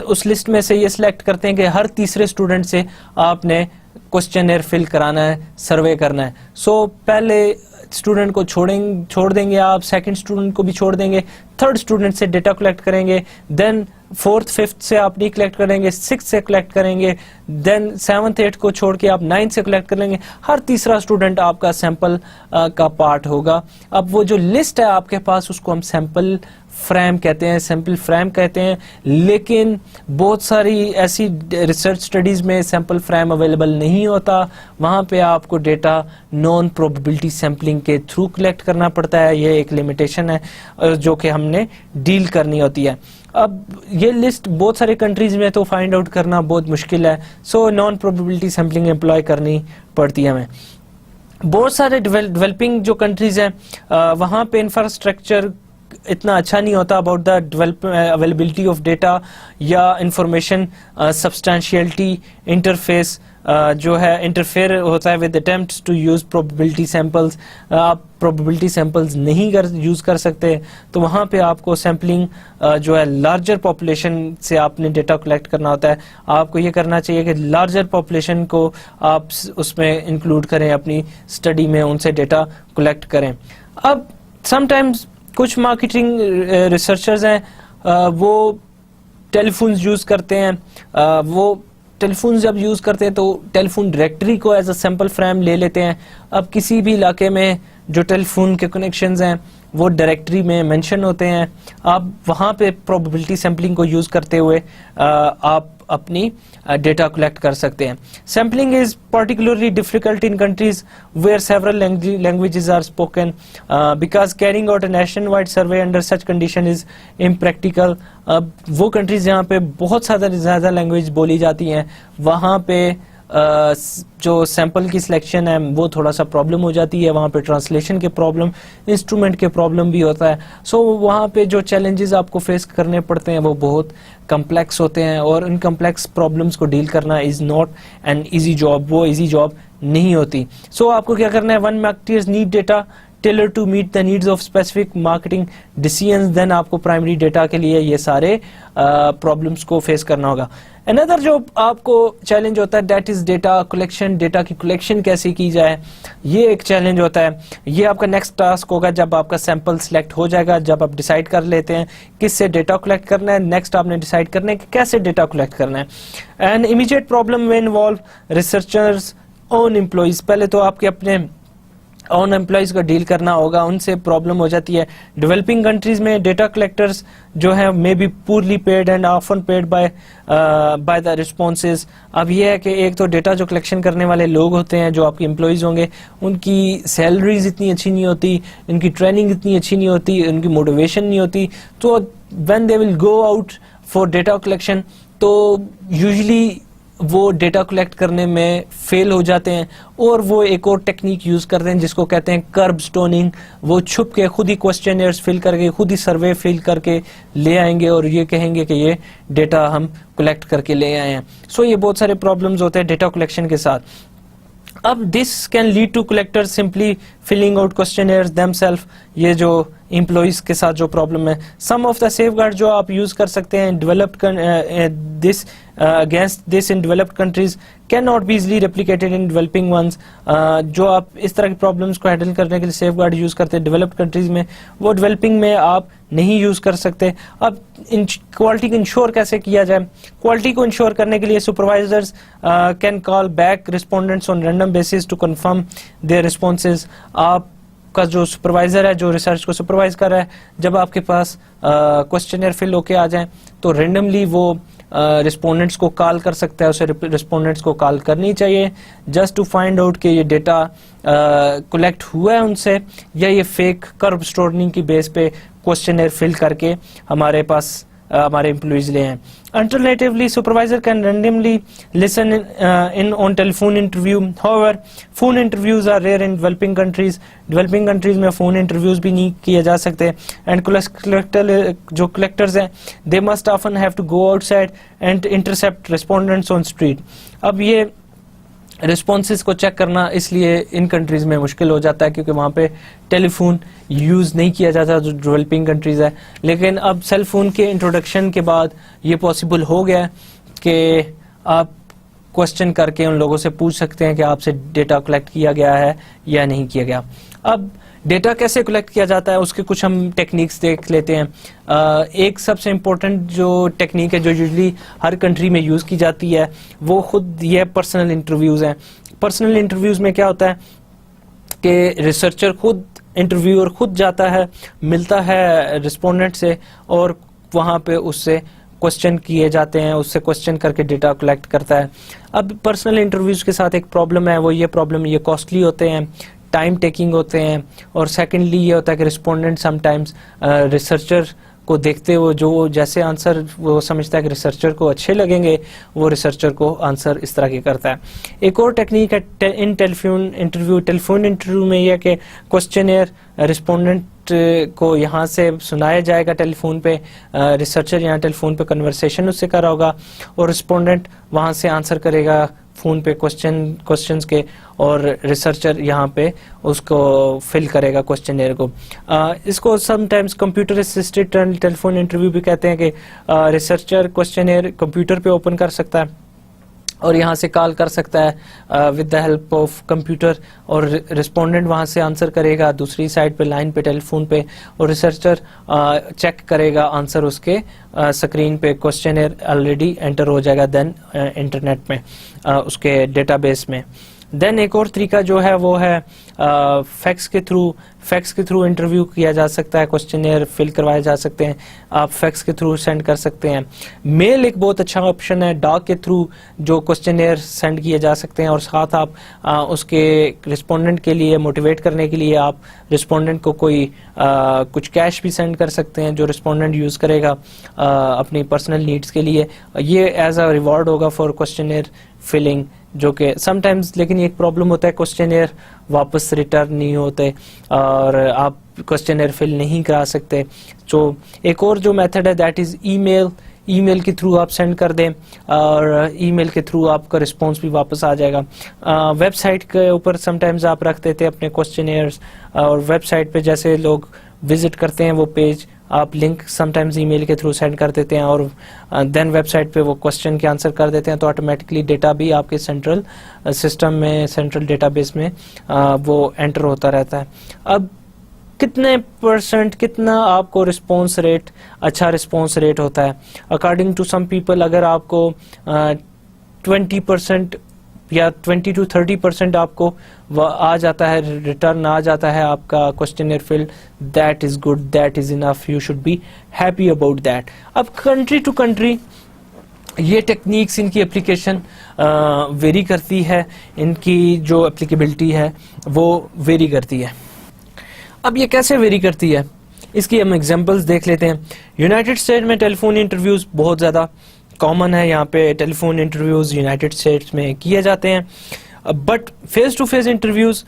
उस लिस्ट में से ये सिलेक्ट करते हैं कि हर तीसरे स्टूडेंट से आपने क्वेश्चनर फिल कराना है, सर्वे करना है। सो पहले स्टूडेंट को छोड़ देंगे आप, सेकंड स्टूडेंट को भी छोड़ देंगे, थर्ड स्टूडेंट से डेटा कलेक्ट करेंगे, देन फोर्थ फिफ्थ से आप नहीं कलेक्ट करेंगे, सिक्स से कलेक्ट करेंगे, देन सेवंथ एट को छोड़ के आप 9 से कलेक्ट करेंगे। हर तीसरा स्टूडेंट आपका सैंपल का पार्ट होगा। अब वो जो लिस्ट है आपके पास उसको हम सैंपल फ्रेम कहते हैं, सैंपल फ्रेम कहते हैं। लेकिन बहुत सारी ऐसी रिसर्च स्टडीज में सैंपल फ्रेम अवेलेबल नहीं होता, वहाँ पे आपको डेटा नॉन प्रोबेबिलिटी सैंपलिंग के थ्रू कलेक्ट करना पड़ता है। ये एक लिमिटेशन है जो कि हमने डील करनी होती है। अब ये लिस्ट बहुत सारे कंट्रीज में तो फाइंड आउट करना बहुत मुश्किल है, so non probability sampling employ करनी पड़ती है हमें। बहुत सारे डेवलपिंग जो कंट्रीज हैं वहाँ पे इंफ्रास्ट्रक्चर इतना अच्छा नहीं होता about the availability of data या इंफॉर्मेशन सब्सटेंशियलिटी इंटरफेस जो है इंटरफेयर होता है with attempts to use probability samples, आप प्रोबेबिलिटी सैंपल्स नहीं यूज कर सकते, तो वहाँ पे आपको सैम्पलिंग जो है लार्जर पॉपुलेशन से आपने डेटा कलेक्ट करना होता है। आपको ये करना चाहिए कि लार्जर पॉपुलेशन को आप उसमें इंक्लूड करें, अपनी स्टडी में उनसे डेटा कलेक्ट करें। अब समटाइम्स कुछ मार्केटिंग रिसर्चर्स हैं वो टेलीफोन्स यूज़ करते हैं, वो टेलीफोन जब यूज़ करते हैं तो टेलीफोन डायरेक्टरी को एज अ सैम्पल फ्रेम ले लेते हैं। अब किसी भी इलाके में जो टेलीफोन के कनेक्शंस हैं वो डायरेक्टरी में मेंशन होते हैं, आप वहाँ पे प्रोबेबिलिटी सैम्पलिंग को यूज़ करते हुए आप अपनी डेटा कलेक्ट कर सकते हैं। Sampling is particularly difficult in countries where several languages are spoken because carrying out a national wide survey under such condition is impractical. अब वो कंट्रीज जहाँ पे बहुत ज़्यादा लैंग्वेज बोली जाती हैं वहाँ पे जो सैंपल की सिलेक्शन है वो थोड़ा सा प्रॉब्लम हो जाती है, वहाँ पे ट्रांसलेशन के प्रॉब्लम, इंस्ट्रूमेंट के प्रॉब्लम भी होता है। सो वहाँ पे जो चैलेंजेस आपको फेस करने पड़ते हैं वो बहुत कम्प्लेक्स होते हैं, और इन कम्प्लेक्स प्रॉब्लम्स को डील करना is not an easy job, वो ईजी जॉब नहीं होती। सो आपको क्या करना है, one marketers need data tailor to meet the needs of specific marketing decisions, then आपको प्राइमरी डेटा के लिए ये सारे प्रॉब्लम्स को फेस करना होगा। अनदर जो आपको चैलेंज होता है that is data collection, data की कलेक्शन कैसे की जाए, ये एक चैलेंज होता है। ये आपका नेक्स्ट टास्क होगा जब आपका सैंपल सिलेक्ट हो जाएगा, जब आप डिसाइड कर लेते हैं किससे डेटा कलेक्ट करना है, नेक्स्ट आपने डिसाइड करना है कि कैसे डेटा कलेक्ट करना है। एंड इमीडिएट प्रॉब्लम में इन्वॉल्व रिसर्चर्स ओन एम्प्लॉइज, पहले तो आपके अपने ऑन एम्प्लॉइज को डील करना होगा, उनसे प्रॉब्लम हो जाती है। डेवलपिंग कंट्रीज में डेटा कलेक्टर्स जो है may be पूरली paid and often paid by the responses. अब ये है कि एक तो डेटा जो कलेक्शन करने वाले लोग होते हैं जो आपके एम्प्लॉइज होंगे, उनकी सैलरीज इतनी अच्छी नहीं होती, उनकी ट्रेनिंग इतनी अच्छी नहीं होती, उनकी मोटिवेशन नहीं होती, तो when they will go out for data collection तो यूजुअली वो डेटा कलेक्ट करने में फेल हो जाते हैं, और वो एक और टेक्निक यूज करते हैं जिसको कहते हैं कर्ब स्टोनिंग। वो छुप के खुद ही क्वेश्चनर्स फिल करके, खुद ही सर्वे फिल करके ले आएंगे और ये कहेंगे कि ये डेटा हम कलेक्ट करके ले आए हैं। सो ये बहुत सारे प्रॉब्लम्स होते हैं डेटा कलेक्शन के साथ। अब this can lead to collectors simply filling out questionnaires themselves, ये जो एम्प्लॉइज के साथ जो प्रॉब्लम है। सम ऑफ द सेफगार्ड जो आप यूज कर सकते हैं developed this against this in developed countries can not be easily replicated in developing ones. जो आप इस तरह की प्रॉब्लम्स को हैंडल करने के लिए सेफगार्ड यूज करते हैं डेवलप्ड कंट्रीज में, वो डेवलपिंग में आप नहीं यूज कर सकते। अब इन क्वालिटी को इंश्योर कैसे किया जाए, क्वालिटी को इंश्योर करने के लिए supervisors can call back respondents on random basis to confirm their responses. आपका जो सुपरवाइजर है जो रिसर्च को सुपरवाइज कर रहा है, जब आपके पास क्वेश्चनर फिल होके आ जाए तो रेंडमली वो रिस्पोंडेंट्स को कॉल कर सकता है, उसे रिस्पोंडेंट्स को कॉल करनी चाहिए जस्ट टू फाइंड आउट कि ये डेटा कलेक्ट हुआ है उनसे, या ये फेक कर्व स्टोरिंग की बेस पे क्वेश्चनर फिल करके हमारे पास हमारे एम्प्लॉइज ले हैं। Alternatively, supervisor can randomly listen in on telephone interview. However, phone interviews are rare in developing countries. Developing countries में phone interviews भी नहीं किए जा सकते। And जो collectors हैं, they must often have to go outside and intercept respondents on street. अब ये रिस्पॉन्सेज को चेक करना इसलिए इन कंट्रीज में मुश्किल हो जाता है क्योंकि वहाँ पे टेलीफोन यूज़ नहीं किया जाता जो डेवलपिंग कंट्रीज है। लेकिन अब सेल फोन के इंट्रोडक्शन के बाद ये पॉसिबल हो गया कि आप क्वेश्चन करके उन लोगों से पूछ सकते हैं कि आपसे डेटा कलेक्ट किया गया है या नहीं किया गया। अब डेटा कैसे कलेक्ट किया जाता है उसके कुछ हम टेक्निक्स देख लेते हैं। एक सबसे इम्पोर्टेंट जो टेक्निक है जो यूजुअली हर कंट्री में यूज़ की जाती है वो खुद ये पर्सनल इंटरव्यूज़ हैं। पर्सनल इंटरव्यूज़ में क्या होता है कि रिसर्चर खुद इंटरव्यूअर खुद जाता है, मिलता है रिस्पोंडेंट से और वहाँ पे उससे क्वेश्चन किए जाते हैं, उससे क्वेश्चन करके डेटा कलेक्ट करता है। अब पर्सनल इंटरव्यूज़ के साथ एक प्रॉब्लम है, वो ये प्रॉब्लम ये कॉस्टली होते हैं, टाइम टेकिंग होते हैं, और सेकेंडली ये होता है कि रिस्पोंडेंट समटाइम्स रिसर्चर को देखते हुए जो जैसे आंसर वो समझता है कि रिसर्चर को अच्छे लगेंगे वो रिसर्चर को आंसर इस तरह के करता है। एक और टेक्निक है इन टेलीफोन इंटरव्यू में यह कि क्वेश्चनर रिस्पोंडेंट को यहाँ से सुनाया जाएगा टेलीफोन पे, रिसर्चर यहाँ टेलीफोन पे कन्वर्सेशन उससे कर रहा होगा और रिस्पोंडेंट वहाँ से आंसर करेगा फ़ोन पे क्वेश्चंस के, और रिसर्चर यहाँ पे उसको फिल करेगा क्वेश्चनेयर को। इसको sometimes computer assisted telephone interview भी कहते हैं कि रिसर्चर क्वेश्चनेयर कंप्यूटर पे ओपन कर सकता है और यहाँ से कॉल कर सकता है with the help of computer, और रिस्पोंडेंट वहाँ से आंसर करेगा दूसरी साइड पे लाइन पे टेलीफोन पे, और रिसर्चर चेक करेगा आंसर उसके स्क्रीन पे, क्वेश्चनेयर ऑलरेडी एंटर हो जाएगा देन इंटरनेट में उसके डेटाबेस में। देन एक और तरीका जो है वो है फैक्स के थ्रू इंटरव्यू किया जा सकता है, क्वेश्चनेयर फिल करवाए जा सकते हैं, आप फैक्स के थ्रू सेंड कर सकते हैं। मेल एक बहुत अच्छा ऑप्शन है, डाक के थ्रू जो क्वेश्चनेयर सेंड किए जा सकते हैं, और साथ आप उसके रिस्पोंडेंट के लिए मोटिवेट करने के लिए आप रिस्पोंडेंट को कोई कुछ कैश भी सेंड कर सकते हैं जो रिस्पोंडेंट यूज़ करेगा अपनी पर्सनल नीड्स के लिए। ये एज अ रिवॉर्ड होगा फॉर क्वेश्चनेयर फिलिंग, जो कि समटाइम्स, लेकिन एक प्रॉब्लम होता है क्वेश्चनेयर वापस रिटर्न नहीं होते और आप क्वेश्चनेयर फिल नहीं करा सकते। तो एक और जो मेथड है दैट इज़ ईमेल के थ्रू आप सेंड कर दें और ईमेल के थ्रू आपका रिस्पांस भी वापस आ जाएगा। वेबसाइट के ऊपर समटाइम्स आप रख देते हैं अपने क्वेश्चनेयर्स, और वेबसाइट पे जैसे लोग विजिट करते हैं वो पेज, आप लिंक समटाइम्स ईमेल के थ्रू सेंड कर देते हैं और देन वेबसाइट पे वो क्वेश्चन के आंसर कर देते हैं, तो ऑटोमेटिकली डेटा भी आपके सेंट्रल सिस्टम में, सेंट्रल डेटाबेस में वो एंटर होता रहता है। अब कितना आपको रिस्पॉन्स रेट, अच्छा रिस्पॉन्स रेट होता है अकॉर्डिंग टू सम पीपल, अगर आपको 20% या 20 to 30% आपको आ जाता है, रिटर्न आ जाता है आपका questionnaire fill, that is good, that is enough, you should be happy about that. अब कंट्री टू कंट्री ये टेक्निक्स, इनकी एप्लीकेशन वेरी करती है, इनकी जो एप्लीकेबिलिटी है वो वेरी करती है। अब ये कैसे वेरी करती है, इसकी हम एग्जांपल्स देख लेते हैं। यूनाइटेड स्टेट्स में टेलीफोन इंटरव्यूज बहुत ज़्यादा कॉमन है, यहाँ पे टेलीफोन इंटरव्यूज यूनाइटेड स्टेट्स में किए जाते हैं, but face to face interviews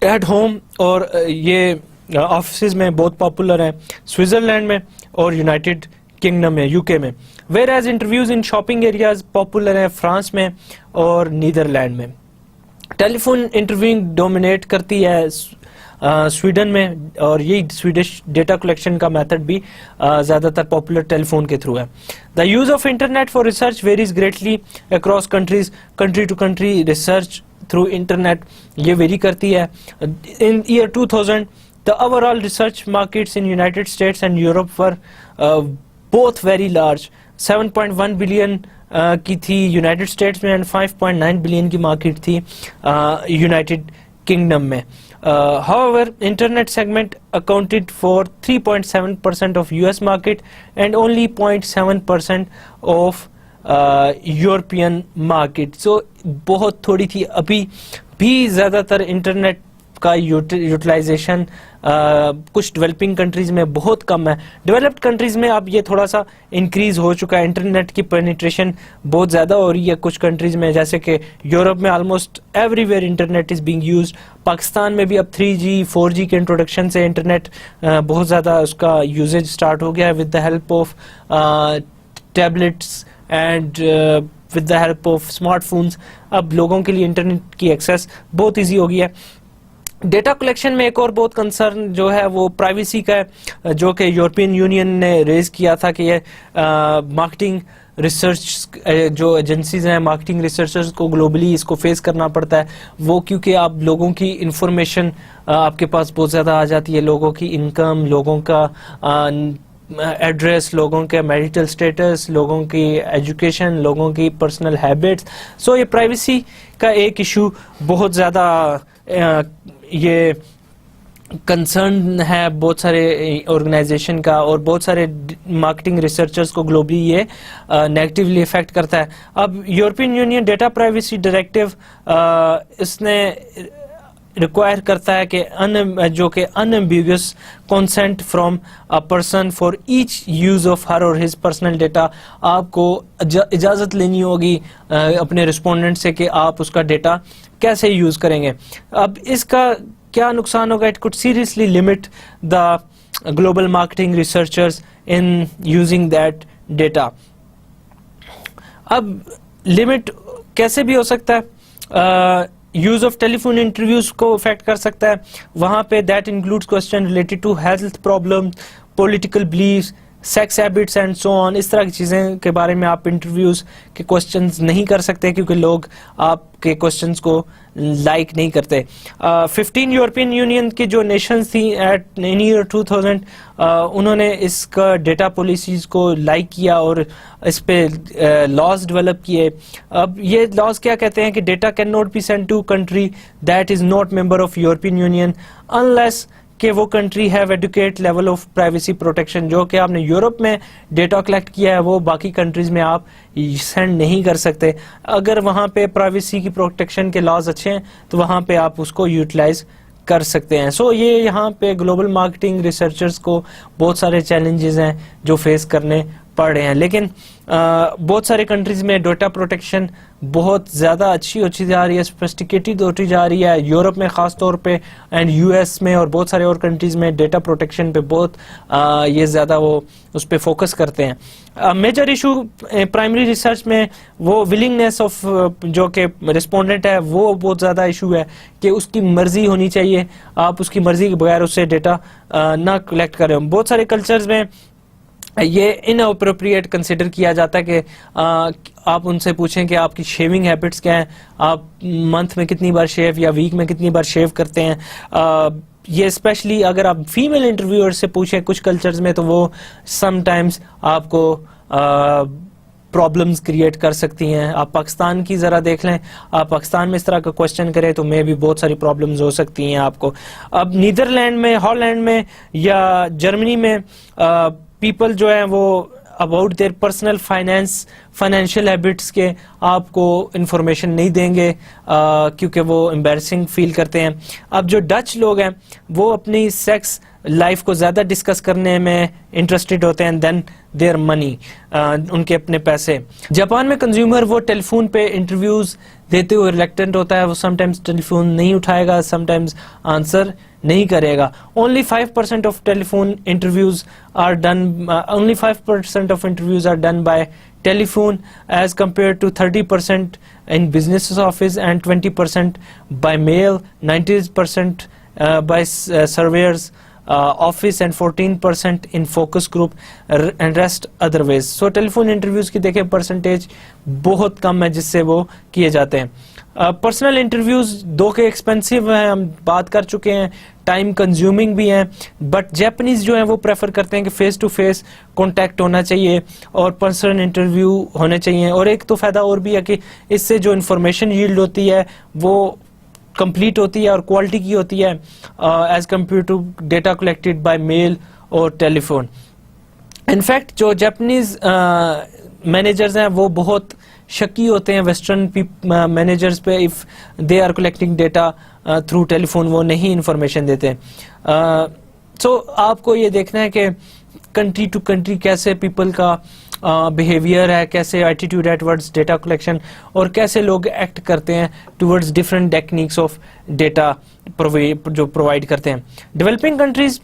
at home और ये ऑफिस में बहुत पॉपुलर हैं स्विट्जरलैंड में और यूनाइटेड किंगडम में, यूके में। Whereas interviews in shopping areas popular हैं फ्रांस में और नीदरलैंड में। टेलीफोन इंटरव्यूइंग डोमिनेट करती है स्वीडन में, और यही स्वीडिश डेटा कलेक्शन का मेथड भी ज़्यादातर पॉपुलर टेलीफोन के थ्रू है। The use of internet for research varies greatly across countries, country to country research through internet ये वेरी करती है। In year 2000 the overall research markets in United States and Europe were both very large, 7.1 billion की थी United States में and 5.9 billion की market थी United Kingdom में। However, internet segment accounted for 3.7% of US market and only 0.7% of European market. So बहुत थोड़ी थी, अभी भी ज़्यादातर इंटरनेट का यूटिलाइजेशन कुछ डेवलपिंग कंट्रीज में बहुत कम है। डेवलप्ड कंट्रीज में अब ये थोड़ा सा इंक्रीज हो चुका है, इंटरनेट की पेनिट्रेशन बहुत ज़्यादा हो रही है कुछ कंट्रीज में, जैसे कि यूरोप में almost everywhere internet is being used. Pakistan में भी अब 3G 4G के इंट्रोडक्शन से इंटरनेट बहुत ज़्यादा उसका यूजेज स्टार्ट हो गया है with the help of tablets and with the help of smartphones. अब लोगों के लिए इंटरनेट की एक्सेस बहुत ईजी हो गई है। डेटा कलेक्शन में एक और बहुत कंसर्न जो है वो प्राइवेसी का है, जो कि यूरोपियन यूनियन ने रेज किया था कि ये मार्केटिंग रिसर्च जो एजेंसीज हैं, मार्केटिंग रिसर्चर्स को ग्लोबली इसको फेस करना पड़ता है, वो क्योंकि आप लोगों की इंफॉर्मेशन आपके पास बहुत ज़्यादा आ जाती है, लोगों की इनकम, लोगों का एड्रेस, लोगों के मैरिटल स्टेटस, लोगों की एजुकेशन, लोगों की पर्सनल हैबिट्स। सो ये प्राइवेसी का एक इशू बहुत ज़्यादा ये कंसर्न है बहुत सारे ऑर्गेनाइजेशन का, और बहुत सारे मार्केटिंग रिसर्चर्स को ग्लोबली ये नेगेटिवली इफेक्ट करता है। अब European union data privacy directive इसने रिक्वायर करता है कि जो कि unambiguous consent from a person for each use of her और हिज पर्सनल डेटा, आपको इजाज़त लेनी होगी अपने रिस्पोंडेंट से कि आप उसका डेटा कैसे यूज करेंगे। अब इसका क्या नुकसान होगा? It could seriously limit the global marketing researchers in using that data. अब लिमिट कैसे भी हो सकता है, यूज ऑफ टेलीफोन इंटरव्यूज को इफेक्ट कर सकता है, वहां पे that includes question related to health problem, political believes, sex habits and so on. इस तरह की चीज़ें के बारे में आप इंटरव्यूज के क्वेश्चंस नहीं कर सकते क्योंकि लोग आपके क्वेश्चंस को लाइक नहीं करते। 15 यूरोपियन यूनियन की जो नेशंस थी एट इन ईयर 2000, उन्होंने इसका डेटा पॉलिसीज को लाइक किया और इस पे लॉज डेवलप किए। अब ये लॉज क्या कहते हैं कि data can not be send to country that is not member of European Union unless कि वो country have adequate level of privacy protection. जो कि आपने यूरोप में डेटा कलेक्ट किया है वो बाकी कंट्रीज में आप सेंड नहीं कर सकते। अगर वहाँ पे प्राइवेसी की प्रोटेक्शन के लॉज अच्छे हैं तो वहाँ पे आप उसको यूटिलाइज कर सकते हैं। सो ये यहाँ पे ग्लोबल मार्केटिंग रिसर्चर्स को बहुत सारे चैलेंजेस हैं जो फेस करने पड़ रहे हैं, लेकिन बहुत सारे कंट्रीज में डेटा प्रोटेक्शन बहुत ज़्यादा अच्छी होती जा रही है, सोफिस्टिकेटेड होती जा रही है। यूरोप में ख़ास तौर पे एंड यूएस में और बहुत सारे और कंट्रीज में डेटा प्रोटेक्शन पे बहुत ये ज़्यादा वो उस पर फोकस करते हैं। मेजर इशू प्राइमरी रिसर्च में वो विलिंगनेस ऑफ जो कि रिस्पोंडेंट है वो बहुत ज़्यादा इशू है कि उसकी मर्जी होनी चाहिए, आप उसकी मर्जी के बगैर उससे डेटा ना कलेक्ट करें। बहुत सारे कल्चर्स में ये इनअप्रोप्रिएट कंसिडर किया जाता है कि आप उनसे पूछें कि आपकी शेविंग हैबिट्स क्या हैं, आप मंथ में कितनी बार शेव या वीक में कितनी बार शेव करते हैं। ये स्पेशली अगर आप फीमेल इंटरव्यूअर से पूछें कुछ कल्चर्स में तो वो समटाइम्स आपको प्रॉब्लम्स क्रिएट कर सकती हैं। आप पाकिस्तान की ज़रा देख लें, आप पाकिस्तान में इस तरह का क्वेश्चन करें तो मे भी बहुत सारी प्रॉब्लम्स हो सकती हैं आपको। अब नीदरलैंड में, हॉलैंड में या जर्मनी में पीपल जो है वो about their personal financial habits के आपको इंफॉर्मेशन नहीं देंगे क्योंकि वो एम्बैरसिंग फील करते हैं। अब जो डच लोग हैं वो अपनी सेक्स लाइफ को ज़्यादा डिस्कस करने में इंटरेस्टेड होते हैं देन देयर मनी, उनके अपने पैसे। जापान में कंज्यूमर वो टेलीफोन पे इंटरव्यूज देते हुए रिलेक्टेंट होता है, वो समटाइम्स टेलीफोन नहीं उठाएगा, समटाइम्स आंसर नहीं करेगा। Only 5% of telephone interviews are done. Only 5% of interviews are done by telephone, as compared to 30% in business office and 20% by mail, 90% by surveyors office and 14% in focus group and rest other ways. So telephone interviews की देखें percentage बहुत कम है जिससे वो किए जाते हैं। Personal interviews दो के एक्सपेंसिव हैं, हम बात कर चुके हैं, टाइम कंज्यूमिंग भी हैं, बट जापानीज जो हैं वो प्रेफर करते हैं कि फेस टू फेस कांटेक्ट होना चाहिए और पर्सनल इंटरव्यू होने चाहिए। और एक तो फायदा और भी है कि इससे जो इन्फॉर्मेशन यील्ड होती है वो कंप्लीट होती है और क्वालिटी की होती है as compare to data collected by mail और टेलीफोन। इनफैक्ट जो जापानीज मैनेजर्स हैं वो बहुत शकी होते हैं वेस्टर्न मैनेजर्स पे if they are collecting data through telephone, वो नहीं इंफॉर्मेशन देते। सो आपको ये देखना है कि कंट्री टू कंट्री कैसे पीपल का बिहेवियर है, कैसे एटीट्यूड है टुवर्ड्स डेटा कलेक्शन और कैसे लोग एक्ट करते हैं towards different techniques of data जो प्रोवाइड करते हैं। डेवलपिंग कंट्रीज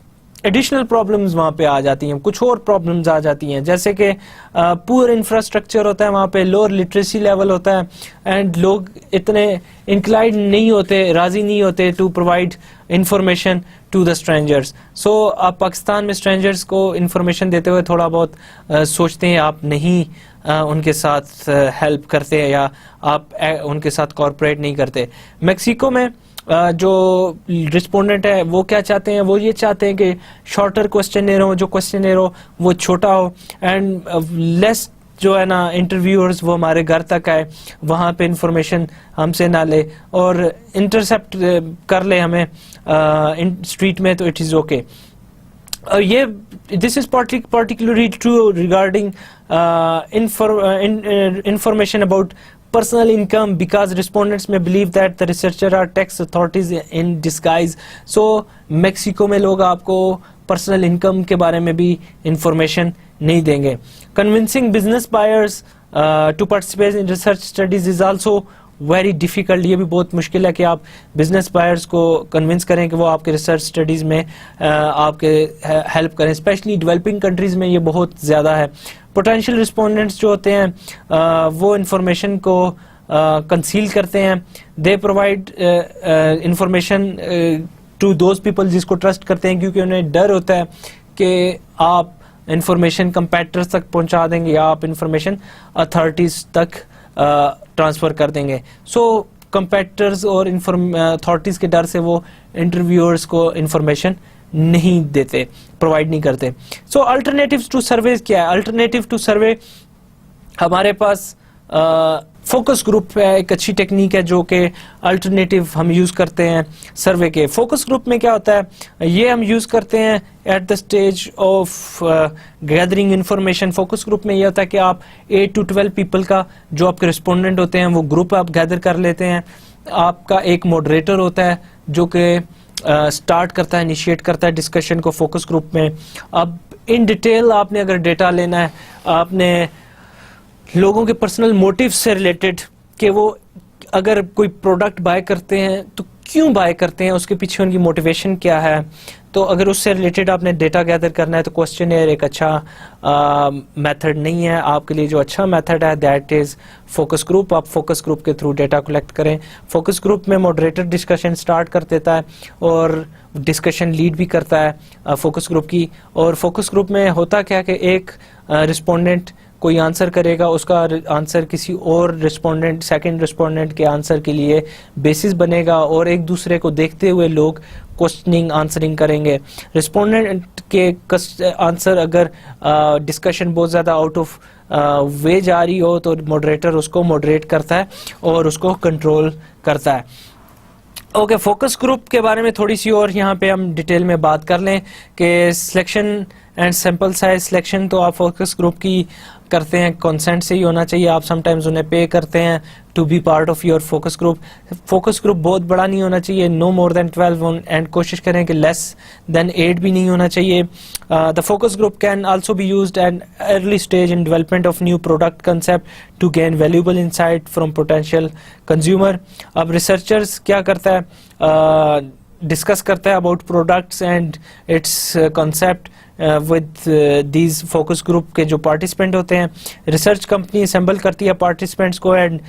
एडिशनल प्रॉब्लम्स वहाँ पे आ जाती हैं, कुछ और प्रॉब्लम्स आ जाती हैं जैसे कि पुअर इंफ्रास्ट्रक्चर होता है वहाँ पे, लोअर लिटरेसी लेवल होता है एंड लोग इतने इंक्लाइंड नहीं होते, राजी नहीं होते to provide information to the strangers. So आप पाकिस्तान में स्ट्रेंजर्स को इंफॉर्मेशन देते हुए थोड़ा बहुत सोचते हैं आप नहीं उनके साथ हेल्प करते हैं या आप उनके साथ कॉर्पोरेट नहीं करते। मेक्सिको में जो रिस्पोंडेंट है वो क्या चाहते हैं, वो ये चाहते हैं कि शॉर्टर क्वेश्चनेयर हो, जो क्वेश्चनेयर हो वो छोटा हो एंड लेस जो है ना इंटरव्यूअर्स वो हमारे घर तक आए, वहाँ पे इंफॉर्मेशन हमसे ना ले और इंटरसेप्ट कर ले हमें स्ट्रीट में, तो इट इज़ ओके। ये this is particularly true regarding information about personal income because respondents may believe that the researcher are tax authorities in disguise. So Mexico में लोग आपको पर्सनल इनकम के बारे में भी इंफॉर्मेशन नहीं देंगे। Convincing business buyers to participate in research studies is also very difficult. ये भी बहुत मुश्किल है कि आप बिजनेस बायर्स को कन्विंस करें कि वो आपके रिसर्च स्टडीज में आपके हेल्प करें, स्पेशली डेवलपिंग कंट्रीज में ये बहुत ज़्यादा है। पोटेंशियल रिस्पोंडेंट्स जो होते हैं वो इंफॉर्मेशन को कंसील करते हैं, they provide information to those people जिसको ट्रस्ट करते हैं, क्योंकि उन्हें डर होता है कि आप इंफॉर्मेशन कंपेटिटर्स तक पहुंचा देंगे या आप इंफॉर्मेशन अथॉरिटीज तक ट्रांसफर कर देंगे। सो कंपेटिटर्स और अथॉरिटीज के डर से वो इंटरव्यूअर्स को इंफॉर्मेशन नहीं देते, प्रोवाइड नहीं करते। सो अल्टरनेटिव्स टू सर्वे क्या है? अल्टरनेटिव टू सर्वे हमारे पास फोकस ग्रुप है, एक अच्छी टेक्निक है जो कि अल्टरनेटिव हम यूज करते हैं सर्वे के। फोकस ग्रुप में क्या होता है, ये हम यूज करते हैं at the stage of gathering information. Focus group में ये होता है कि आप 8 to 12 पीपल का जो आपके रिस्पोंडेंट होते हैं वो ग्रुप आप गैदर कर लेते हैं। आपका एक मॉडरेटर होता है जो कि स्टार्ट करता है, इनिशिएट करता है डिस्कशन को फोकस ग्रुप में। अब इन डिटेल आपने अगर डेटा लेना है, आपने लोगों के पर्सनल मोटिव से रिलेटेड कि वो अगर कोई प्रोडक्ट बाय करते हैं तो क्यों बाय करते हैं, उसके पीछे उनकी मोटिवेशन क्या है, तो अगर उससे रिलेटेड आपने डेटा गैदर करना है तो क्वेश्चनएयर एक अच्छा मेथड नहीं है आपके लिए। जो अच्छा मेथड है दैट इज फोकस ग्रुप। आप फोकस ग्रुप के थ्रू डेटा कलेक्ट करें। फोकस ग्रुप में मॉडरेटर डिस्कशन स्टार्ट कर देता है और डिस्कशन लीड भी करता है फोकस ग्रुप की। और फोकस ग्रुप में होता क्या कि एक रिस्पोंडेंट कोई आंसर करेगा, उसका आंसर किसी और रिस्पोंडेंट, सेकंड रिस्पोंडेंट के आंसर के लिए बेसिस बनेगा और एक दूसरे को देखते हुए लोग क्वेश्चनिंग आंसरिंग करेंगे। रिस्पोंडेंट के आंसर अगर डिस्कशन बहुत ज़्यादा आउट ऑफ वे जा रही हो तो मॉडरेटर उसको मॉडरेट करता है और उसको कंट्रोल करता है। ओके, फोकस ग्रुप के बारे में थोड़ी सी और यहाँ पे हम डिटेल में बात कर लें कि selection and sample size selection तो आप फोकस ग्रुप की करते हैं, कंसेंट से ही होना चाहिए। आप समटाइम्स उन्हें पे करते हैं to be part of your focus group. Focus group बहुत बड़ा नहीं होना चाहिए, नो मोर देन 12 एंड कोशिश करें कि लेस देन 8 भी नहीं होना चाहिए। The focus group can also be used at early stage in development of new product concept to gain valuable insight from potential consumer. अब रिसर्चर्स क्या करता है, डिस्कस करता है about products and its concept with these focus group के जो participant होते हैं। रिसर्च कंपनी असेंबल करती है पार्टिसिपेंट्स को एंड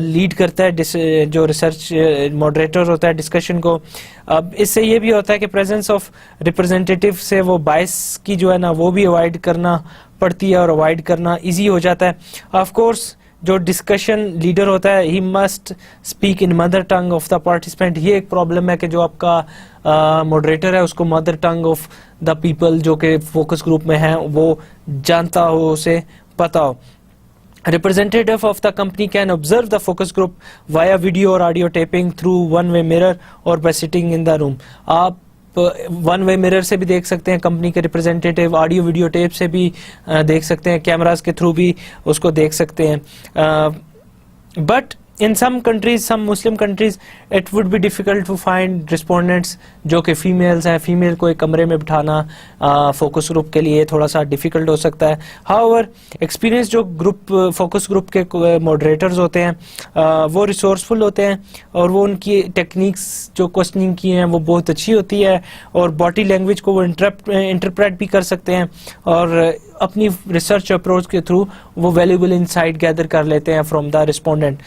लीड करता है जो रिसर्च मॉडरेटर होता है डिस्कशन को। अब इससे ये भी होता है कि प्रेजेंस ऑफ रिप्रेजेंटेटिव से वो बायस की जो है ना वो भी अवॉइड करना पड़ती है और अवॉइड करना इजी हो जाता है। ऑफ कोर्स जो डिस्कशन लीडर होता है he must speak in mother tongue of the participant. ये एक प्रॉब्लम है कि जो आपका मॉडरेटर है उसको mother tongue of the people जो कि फोकस ग्रुप में हैं वो जानता हो, उसे पता हो। Representative of the company can observe the focus group via video or audio taping through one-way mirror or by sitting in the room. आप वन वे मिरर से भी देख सकते हैं कंपनी के रिप्रेजेंटेटिव, ऑडियो वीडियो टेप से भी देख सकते हैं, कैमरास के थ्रू भी उसको देख सकते हैं। But in some countries, some Muslim countries, it would be difficult to find respondents जो कि फीमेल्स हैं। फीमेल को एक कमरे में बिठाना फोकस ग्रुप के लिए थोड़ा सा डिफिकल्ट हो सकता है। हाउएवर एक्सपीरियंस जो ग्रुप फोकस ग्रुप के मॉडरेटर्स होते हैं वो रिसोर्सफुल होते हैं और वो उनकी टेक्निक्स जो क्वेश्चनिंग की हैं वो बहुत अच्छी होती है और बॉडी लैंग्वेज को वो इंटरप्रेट भी कर सकते हैं और अपनी रिसर्च अप्रोच के थ्रू वो वैल्यूएबल इंसाइट गैदर कर लेते हैं फ्रॉम द रिस्पोंडेंट।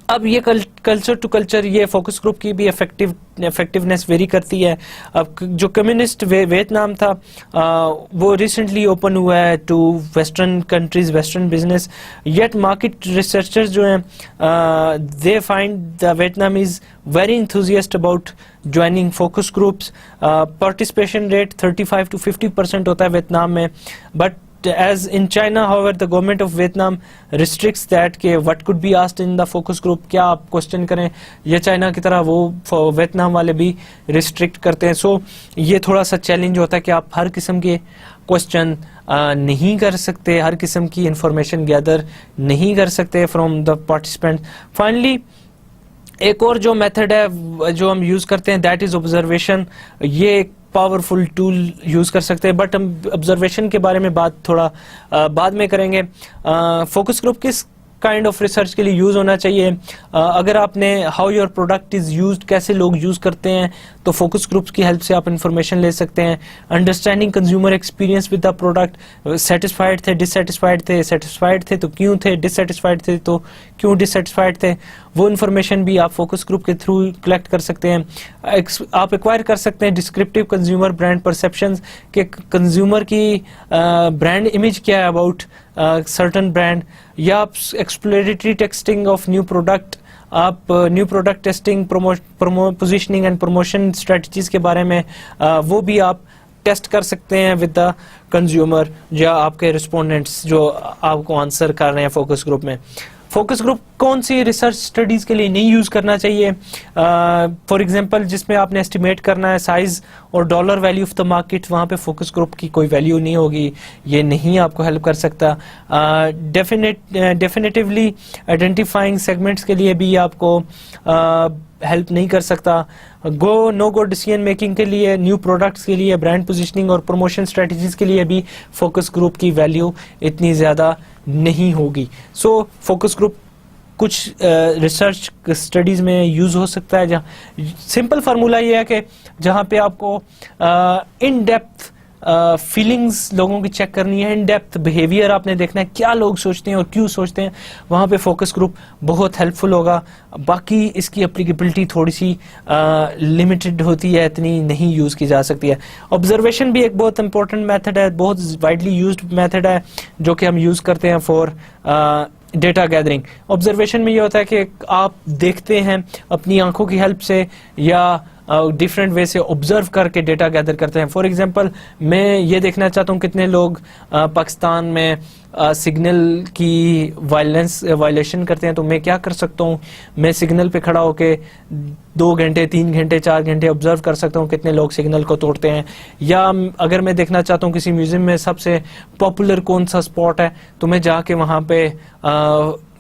अब ये कल्चर टू कल्चर ये फोकस ग्रुप की भी इफेक्टिवनेस वेरी करती है। अब जो कम्युनिस्ट वियतनाम था वो रिसेंटली ओपन हुआ है to western countries, western business, yet market researchers जो हैं they find the Vietnamese very enthusiast about joining focus groups. Participation rate 35 to 50% होता है वियतनाम में, but as in China, however, the government of Vietnam restricts that कि what could be asked in the focus group, क्या आप question करें, ये China की तरह वो वियतनाम वाले भी रिस्ट्रिक्ट करते हैं। सो ये थोड़ा सा चैलेंज होता है कि आप हर किस्म के क्वेश्चन नहीं कर सकते, हर किस्म की इंफॉर्मेशन गैदर नहीं कर सकते फ्रॉम द पार्टिसिपेंट। फाइनली एक और जो मेथड है जो हम यूज करते हैं दैट इज ऑब्जर्वेशन। ये एक पावरफुल टूल यूज कर सकते हैं, बट हम ऑब्जर्वेशन के बारे में बात थोड़ा बाद में करेंगे। Focus group kind of research के लिए यूज़ होना चाहिए। अगर आपने how your product is used, कैसे लोग यूज़ करते हैं, तो फोकस ग्रुप्स की हेल्प से आप इन्फॉर्मेशन ले सकते हैं। Understanding consumer experience with the product, satisfied थे, डिससेटिस्फाइड थे, सेटिस्फाइड थे तो क्यों थे, डिससेटिस्फाइड थे तो क्यों डिससेटिस्फाइड थे, वो इन्फॉर्मेशन भी आप फोकस ग्रुप के थ्रू कलेक्ट कर सकते हैं। आप एक्वायर कर सकते हैं डिस्क्रिप्टिव कंज्यूमर ब्रांड परसेप्शंस के कंज्यूमर की ब्रांड इमेज क्या है अबाउट सर्टन ब्रांड, या आप exploratory texting of new product, आप new product testing, positioning and promotion strategies के बारे में वो भी आप टेस्ट कर सकते हैं विद द कंज्यूमर या आपके रिस्पोंडेंट्स जो आपको आंसर कर रहे हैं फोकस ग्रुप में। फोकस ग्रुप कौन सी रिसर्च स्टडीज़ के लिए नहीं यूज़ करना चाहिए? फॉर एग्जांपल जिसमें आपने एस्टिमेट करना है साइज़ और dollar value of the market, वहाँ पे फोकस ग्रुप की कोई वैल्यू नहीं होगी, ये नहीं आपको हेल्प कर सकता। डेफिनेटिवली आइडेंटिफाइंग सेगमेंट्स के लिए भी आपको हेल्प नहीं कर सकता। गो नो गो डिसीजन मेकिंग के लिए, न्यू प्रोडक्ट्स के लिए, ब्रांड पोजीशनिंग और प्रमोशन स्ट्रेटजीज के लिए भी फोकस ग्रुप की वैल्यू इतनी ज़्यादा नहीं होगी। सो फोकस ग्रुप कुछ रिसर्च स्टडीज़ में यूज़ हो सकता है, जहाँ सिंपल फार्मूला ये है कि जहाँ पे आपको इन डेप्थ फीलिंग्स लोगों की चेक करनी है, इन डेप्थ बिहेवियर आपने देखना है, क्या लोग सोचते हैं और क्यों सोचते हैं, वहाँ पे फोकस ग्रुप बहुत हेल्पफुल होगा। बाकी इसकी एप्लीकेबिलिटी थोड़ी सी लिमिटेड होती है, इतनी नहीं यूज़ की जा सकती है। ऑब्जर्वेशन भी एक बहुत इंपॉर्टेंट मेथड है, बहुत वाइडली यूज्ड मेथड है जो कि हम यूज़ करते हैं फॉर डेटा गैदरिंग। ऑब्जर्वेशन में ये होता है कि आप देखते हैं अपनी आंखों की हेल्प से या डिफरेंट वे से ऑब्जर्व करके डेटा गैदर करते हैं। फॉर एग्जांपल मैं ये देखना चाहता हूँ कितने लोग पाकिस्तान में सिग्नल की वायलेशन करते हैं, तो मैं क्या कर सकता हूँ, मैं सिग्नल पे खड़ा होके 2 घंटे 3 घंटे 4 घंटे ऑब्जर्व कर सकता हूँ कितने लोग सिग्नल को तोड़ते हैं। या अगर मैं देखना चाहता हूँ किसी म्यूजियम में सबसे पॉपुलर कौन सा स्पॉट है, तो मैं जाके वहाँ पे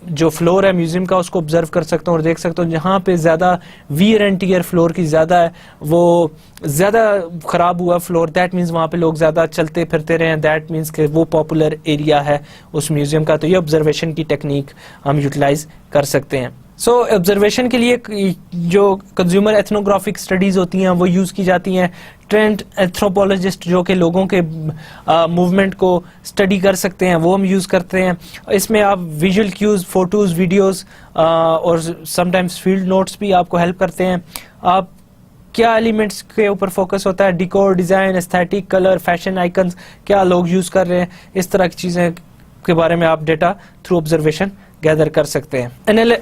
जो फ्लोर है म्यूजियम का उसको ऑब्जर्व कर सकता हूँ और देख सकता हूँ जहाँ पे ज़्यादा वियर एंड टियर फ्लोर की ज़्यादा है, वो ज़्यादा ख़राब हुआ फ्लोर, दैट मीन्स वहाँ पे लोग ज़्यादा चलते फिरते रहे हैं, दैट मीन्स कि वो पॉपुलर एरिया है उस म्यूजियम का। तो ये ऑब्जर्वेशन की टेक्निक हम यूटिलाइज कर सकते हैं। सो ऑब्जर्वेशन के लिए जो कंज्यूमर एथनोग्राफिक स्टडीज़ होती हैं वो यूज़ की जाती हैं। ट्रेंड एंथ्रोपोलॉजिस्ट जो कि लोगों के मूवमेंट को स्टडी कर सकते हैं वो हम यूज़ करते हैं। इसमें आप विजुअल क्यूज़, फोटोज़, वीडियोज़ और समटाइम्स फील्ड नोट्स भी आपको हेल्प करते हैं। आप क्या एलिमेंट्स के ऊपर फोकस होता है, डिकोर, design, aesthetic, colour, fashion icons क्या लोग यूज़ कर रहे हैं, इस तरह की चीज़ें के बारे में आप डेटा थ्रू ऑब्जर्वेशन गैदर कर सकते हैं।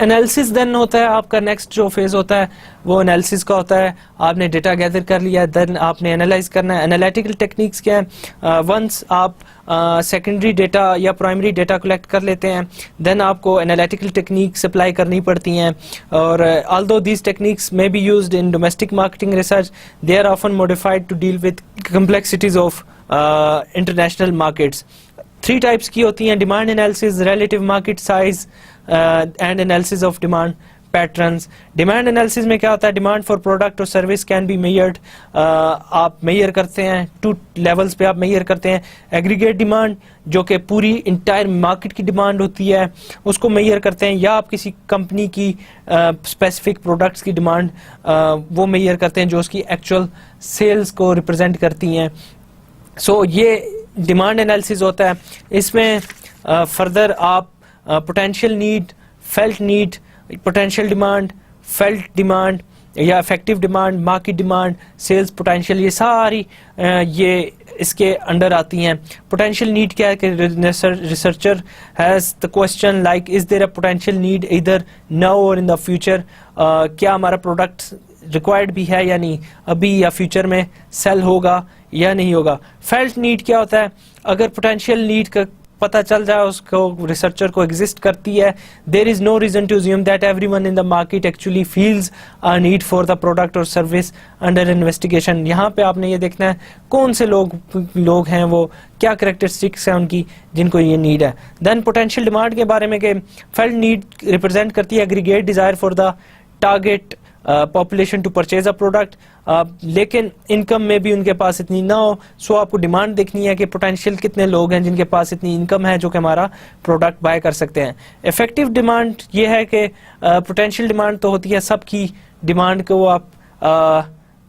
एनालिसिस देन होता है आपका नेक्स्ट जो फेज होता है वो एनालिसिस का होता है। आपने डेटा गैदर कर लिया, देन आपने एनालाइज करना है। एनालिटिकल टेक्निक्स क्या है, वंस आप सेकेंडरी डेटा या प्राइमरी डेटा कलेक्ट कर लेते हैं देन आपको एनालिटिकल टेक्निक्स अप्लाई करनी पड़ती हैं। और although these techniques may be used in domestic marketing research, they are often modified to deal with complexities of international markets. 3 types की होती हैं, demand analysis, relative market size and analysis of demand patterns. Demand analysis में क्या होता है, demand for product और service can be measured, आप measure करते हैं 2 लेवल्स पे आप मेजर करते हैं। एग्रीगेट डिमांड जो कि पूरी इंटायर मार्केट की डिमांड होती है उसको मेजर करते हैं, या आप किसी कंपनी की स्पेसिफिक प्रोडक्ट्स की डिमांड वो मेजर करते हैं जो उसकी एक्चुअल सेल्स को रिप्रेजेंट करती हैं। सो ये डिमांड एनालिसिस होता है। इसमें फर्दर आप potential need, felt need, potential demand, felt demand या effective demand, market demand, sales potential, ये सारी ये इसके अंडर आती हैं। पोटेंशियल नीड क्या है कि researcher has the question like is there a potential need either now और इन द फ्यूचर, क्या हमारा प्रोडक्ट रिक्वायर्ड भी है या नहीं, अभी या फ्यूचर में सेल होगा या नहीं होगा। फेल्ट नीड क्या होता है, अगर पोटेंशियल नीड का पता चल जाए उसको रिसर्चर को एग्जिस्ट करती है, there is no reason to assume that everyone in the market actually feels a need for the product और सर्विस अंडर इन्वेस्टिगेशन। यहाँ पे आपने ये देखना है कौन से लोग हैं, वो क्या करेक्टरिस्टिक्स हैं उनकी जिनको ये नीड है। देन पोटेंशियल डिमांड के बारे में कि फेल्ट नीड रिप्रेजेंट करती है aggregate desire for the target population to purchase a product, लेकिन इनकम में भी उनके पास इतनी ना हो। सो आपको डिमांड देखनी है कि पोटेंशियल कितने लोग हैं जिनके पास इतनी इनकम है जो कि हमारा प्रोडक्ट बाय कर सकते हैं। इफेक्टिव डिमांड ये है कि पोटेंशियल डिमांड तो होती है सबकी डिमांड को आप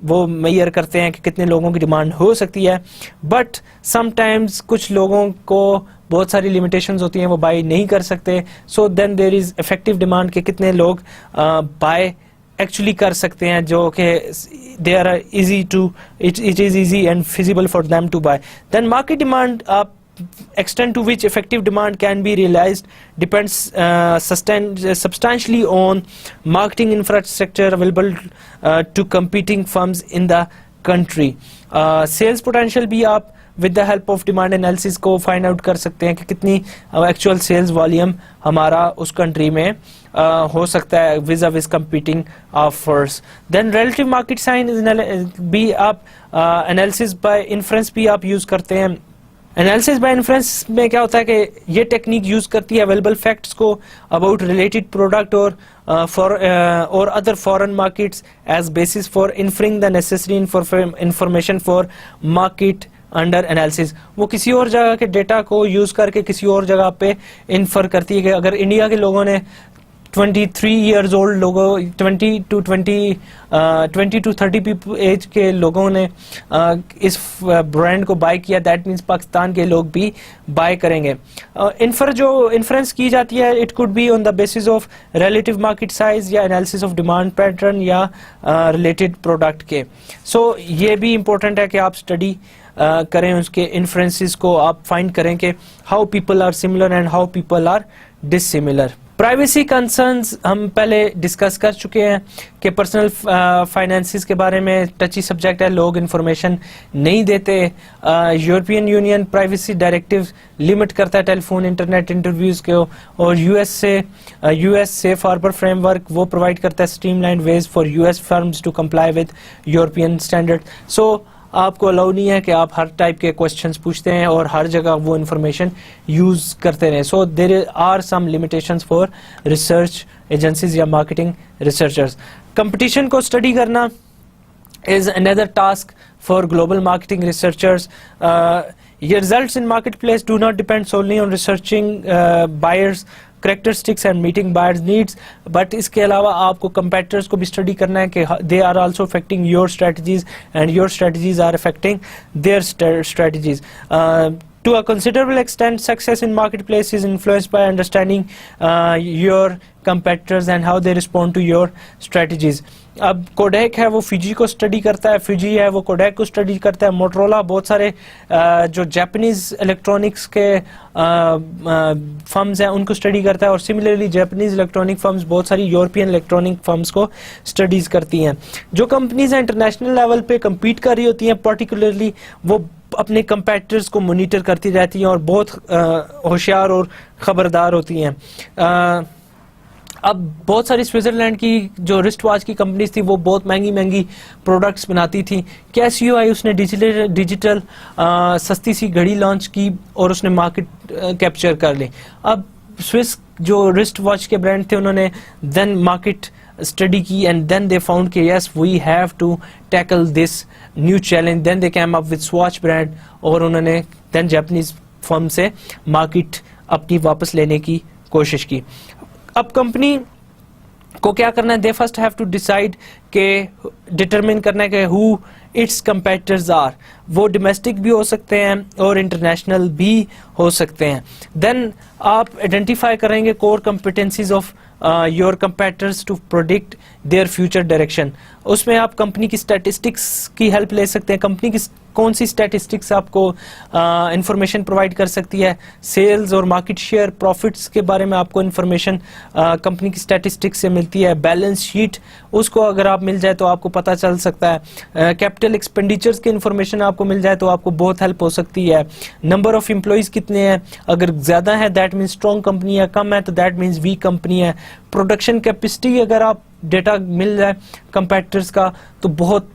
वो मेजर करते हैं कि कितने लोगों की डिमांड हो सकती है, बट समटाइम्स कुछ लोगों को बहुत सारी लिमिटेशंस होती हैं, वो बाय नहीं कर सकते। So then there is effective demand के कितने लोग बाय एक्चुअली कर सकते हैं, जो कि they are easy to it is easy and feasible for them to buy. Then market demand, आप extent to which effective demand can be realized depends substantially on marketing infrastructure available to competing firms in the country. Sales potential भी आप with the help of demand analysis को find out कर सकते हैं कि कितनी actual sales volume हमारा उस country में हो सकता है vis-a-vis competing offers. Then relative market size भी आप analysis by inference भी आप use करते हैं। एनालिसिस बाय इन्फ्रेंस में क्या होता है कि ये टेक्निक यूज करती है अवेलेबल फैक्ट्स को अबाउट रिलेटेड प्रोडक्ट और other foreign markets as basis for inferring the necessary information for market under analysis. वो किसी और जगह के डेटा को यूज करके किसी और जगह पे इन्फर करती है कि अगर इंडिया के लोगों ने 23 years old लोगों 20 to 30 people एज के लोगों ने इस ब्रांड को बाय किया, दैट मीन्स पाकिस्तान के लोग भी बाय करेंगे। जो इन्फ्रेंस की जाती है it could be on the basis of relative market size या एनालिसिस ऑफ डिमांड पैटर्न या रिलेटेड प्रोडक्ट के। सो ये भी इम्पोर्टेंट है कि आप स्टडी करें, उसके इन्फ्रेंसेस को आप फाइंड करें कि how people are similar and how people are dissimilar. Privacy concerns हम पहले डिस्कस कर चुके हैं कि पर्सनल फाइनेंसिस के बारे में टची सब्जेक्ट है, लोग इंफॉर्मेशन नहीं देते। European Union privacy directive limit करता है टेलीफोन इंटरनेट इंटरव्यूज को, और यूएस सेफ हार्बर फ्रेमवर्क वो प्रोवाइड करता है streamlined ways for US firms to comply with European standard. So आपको अलाउ नहीं है कि आप हर टाइप के क्वेश्चंस पूछते हैं और हर जगह वो इंफॉर्मेशन यूज करते रहें। So there are some limitations for research agencies या मार्केटिंग रिसर्चर्स। कंपटीशन को स्टडी करना is another task for global marketing researchers. Your results in marketplace do not depend solely on researching buyers characteristics and meeting buyers needs, but इसके अलावा आपको competitors को भी study करना है कि they are also affecting your strategies and your strategies are affecting their strategies. To a considerable extent, success in marketplace is influenced by understanding your competitors and how they respond to your strategies. अब codec है वो Fiji को study करता है, Fiji है वो codec को study करता है, मोटरोला बहुत सारे जो जापानीज इलेक्ट्रॉनिक्स के फर्म्स हैं उनको स्टडी करता है, और सिमिलरली जापानीज इलेक्ट्रॉनिक फर्म्स बहुत सारी यूरोपियन इलेक्ट्रॉनिक फर्म्स को स्टडीज करती हैं। जो कंपनीज इंटरनेशनल लेवल पे कम्पीट कर रही होती हैं पर्टिकुलरली, वो अपने कंपेटिटर्स को मॉनिटर करती रहती हैं और बहुत होशियार और खबरदार होती हैं। अब बहुत सारी स्विट्जरलैंड की जो रिस्ट वॉच की कंपनीज थी वो बहुत महंगी महंगी प्रोडक्ट्स बनाती थी। कैसियो आई उसने डिजिटल सस्ती सी घड़ी लॉन्च की और उसने मार्केट कैप्चर कर ली। अब स्विस जो रिस्ट वॉच के ब्रांड थे उन्होंने देन मार्केट स्टडी की एंड देन दे फाउंड कि yes we have to tackle this new challenge, then they came up with Swatch brand, और उन्होंने देन जापानीज फर्म से मार्केट अपनी वापस लेने की कोशिश की। अब कंपनी को क्या करना है, दे फर्स्ट हैव टू डिसाइड के डिटरमिन करना है कि हु इट्स कंपेटिटर्स आर। वो डोमेस्टिक भी हो सकते हैं और इंटरनेशनल भी हो सकते हैं। देन आप आइडेंटिफाई करेंगे core competencies of your competitors to predict their future direction. उसमें आप कंपनी की स्टैटिस्टिक्स की हेल्प ले सकते हैं। कंपनी की कौन सी स्टैटिस्टिक्स आपको इंफॉर्मेशन प्रोवाइड कर सकती है, सेल्स और मार्केट शेयर प्रॉफिट्स के बारे में आपको इंफॉर्मेशन कंपनी की स्टैटिस्टिक्स से मिलती है। बैलेंस शीट उसको अगर आप मिल जाए तो आपको पता चल सकता है। कैपिटल एक्सपेंडिचर्स की इंफॉर्मेशन आपको मिल जाए तो आपको बहुत हेल्प हो सकती है। नंबर ऑफ एम्प्लॉइज कितने हैं, अगर ज्यादा है दैट मीन्स स्ट्रॉन्ग कंपनी है, कम है तो दैट मीन्स वीक कंपनी है। प्रोडक्शन कैपेसिटी अगर आप डेटा मिल जाए कंपेटिटर्स का तो बहुत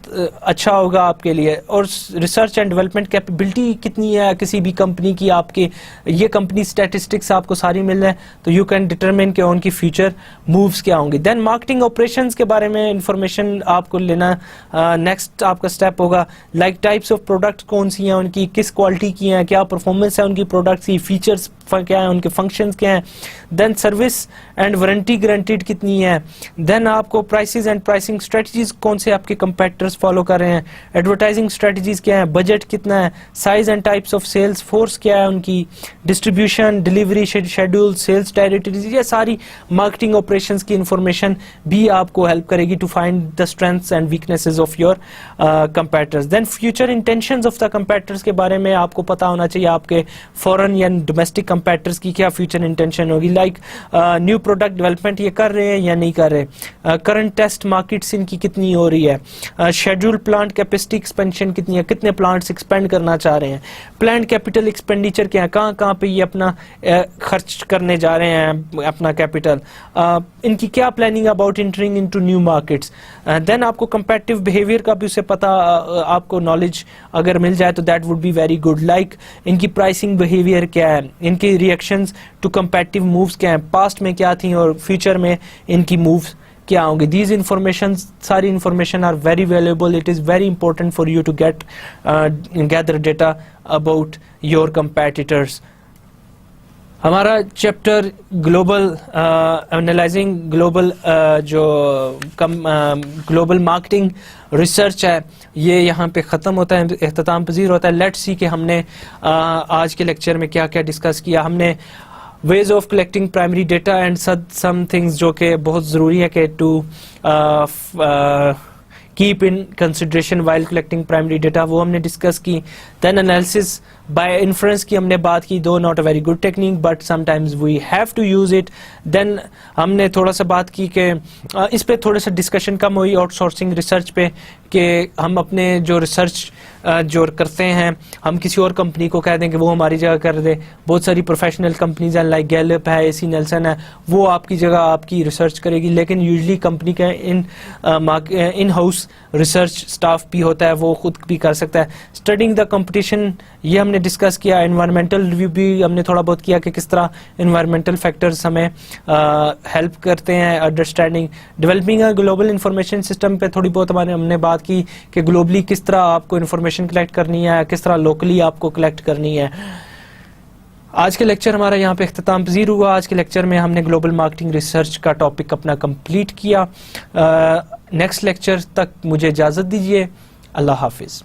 अच्छा होगा आपके लिए। और रिसर्च एंड डेवलपमेंट कैपेबिलिटी कितनी है किसी भी कंपनी की, आपके ये कंपनी स्टैटिस्टिक्स आपको सारी मिल जाए तो यू कैन डिटरमिन कि उनकी फ्यूचर मूव्स क्या होंगे। देन मार्केटिंग ऑपरेशंस के बारे में इंफॉर्मेशन आपको लेना नेक्स्ट आपका स्टेप होगा। लाइक टाइप्स ऑफ प्रोडक्ट कौन सी हैं उनकी, किस क्वालिटी की हैं, क्या परफॉर्मेंस है उनकी प्रोडक्ट्स की, फीचर्स क्या है, उनके फंक्शंस क्या हैं। Then service and warranty guaranteed कितनी है। देन आपको प्राइसेस एंड प्राइसिंग स्ट्रेटजीज कौन से आपके कंपेटिटर्स फॉलो कर रहे हैं, एडवर्टाइजिंग स्ट्रेटजीज क्या है, बजट कितना है, size and types of sales force क्या है उनकी, distribution, delivery schedule, sales territories, ये सारी मार्केटिंग ऑपरेशंस की इंफॉर्मेशन भी आपको हेल्प करेगी to find the strengths and weaknesses of your competitors. Then future intentions of the competitors के बारे में आपको पता होना चाहिए, आपके फॉरेन या डोमेस्टिक कंपेटिटर्स की क्या फ्यूचर इंटेंशन होगी। लाइक न्यू प्रोडक्ट डेवलपमेंट ये कर रहे हैं या नहीं कर रहे, करंट टेस्ट मार्केट्स इनकी कितनी हो रही है, शेड्यूल प्लांट कैपेसिटी एक्सपेंशन कितनी है, कितने प्लांट्स एक्सपेंड करना चाह रहे हैं, प्लान कैपिटल एक्सपेंडिचर क्या है, कहाँ कहाँ पे ये अपना खर्च करने जा रहे हैं अपना कैपिटल, इनकी क्या planning about entering into new markets. Then आपको कंपेटिटिव बिहेवियर का भी उसे पता आपको नॉलेज अगर मिल जाए तो that would be very good. Like इनकी प्राइसिंग बिहेवियर क्या है, इनकी रिएक्शंस टू कंपेटिटिव मूव्स क्या है, पास्ट में क्या थी और फ्यूचर में इनकी मूव्स क्या होंगे। दीज इंफॉर्मेशन, सारी information are very valuable. It is very important for you to get gather data about your competitors. हमारा चैप्टर ग्लोबल एनालाइजिंग ग्लोबल जो ग्लोबल मार्केटिंग रिसर्च है ये यहाँ पे ख़त्म होता है, इख्तिताम पजीर होता है। लेट्स सी कि हमने आज के लेक्चर में क्या क्या डिस्कस किया। हमने ways of collecting primary data and some things जो कि बहुत ज़रूरी है कि to keep in consideration while collecting primary data, वो हमने डिस्कस की। देन एनालिसिस बाय इन्फ्रेंस की हमने बात की, though not a very good technique but sometimes we have to use it. Then हमने थोड़ा सा बात की कि इस पे थोड़ा सा डिस्कशन कम हुई आउटसोर्सिंग रिसर्च पे, कि हम अपने जो रिसर्च जो करते हैं हम किसी और कंपनी को कह दें कि वो हमारी जगह कर दे। बहुत सारी प्रोफेशनल कंपनीज हैं लाइक गैलप है, एसी नेल्सन है, वो आपकी जगह आपकी रिसर्च करेगी। लेकिन यूजली कंपनी का इन हाउस रिसर्च स्टाफ भी होता है, वो खुद भी कर सकता है। स्टडिंग द कंपटीशन ये हमने डिस्कस किया। एनवायरमेंटल रिव्यू भी हमने थोड़ा बहुत किया कि किस तरह एनवायरमेंटल फैक्टर्स हमें हेल्प करते हैं understanding. Developing a global information system पे थोड़ी बहुत हमने बात की कि ग्लोबली किस तरह आपको इंफॉर्मेशन कलेक्ट करनी है, किस तरह लोकली आपको कलेक्ट करनी है। आज के लेक्चर हमारा यहाँ पे इख्तिताम पजीर हुआ। आज के लेक्चर में हमने ग्लोबल मार्केटिंग रिसर्च का टॉपिक अपना कंप्लीट किया। नेक्स्ट लेक्चर तक मुझे इजाज़त दीजिए। अल्लाह हाफिज़।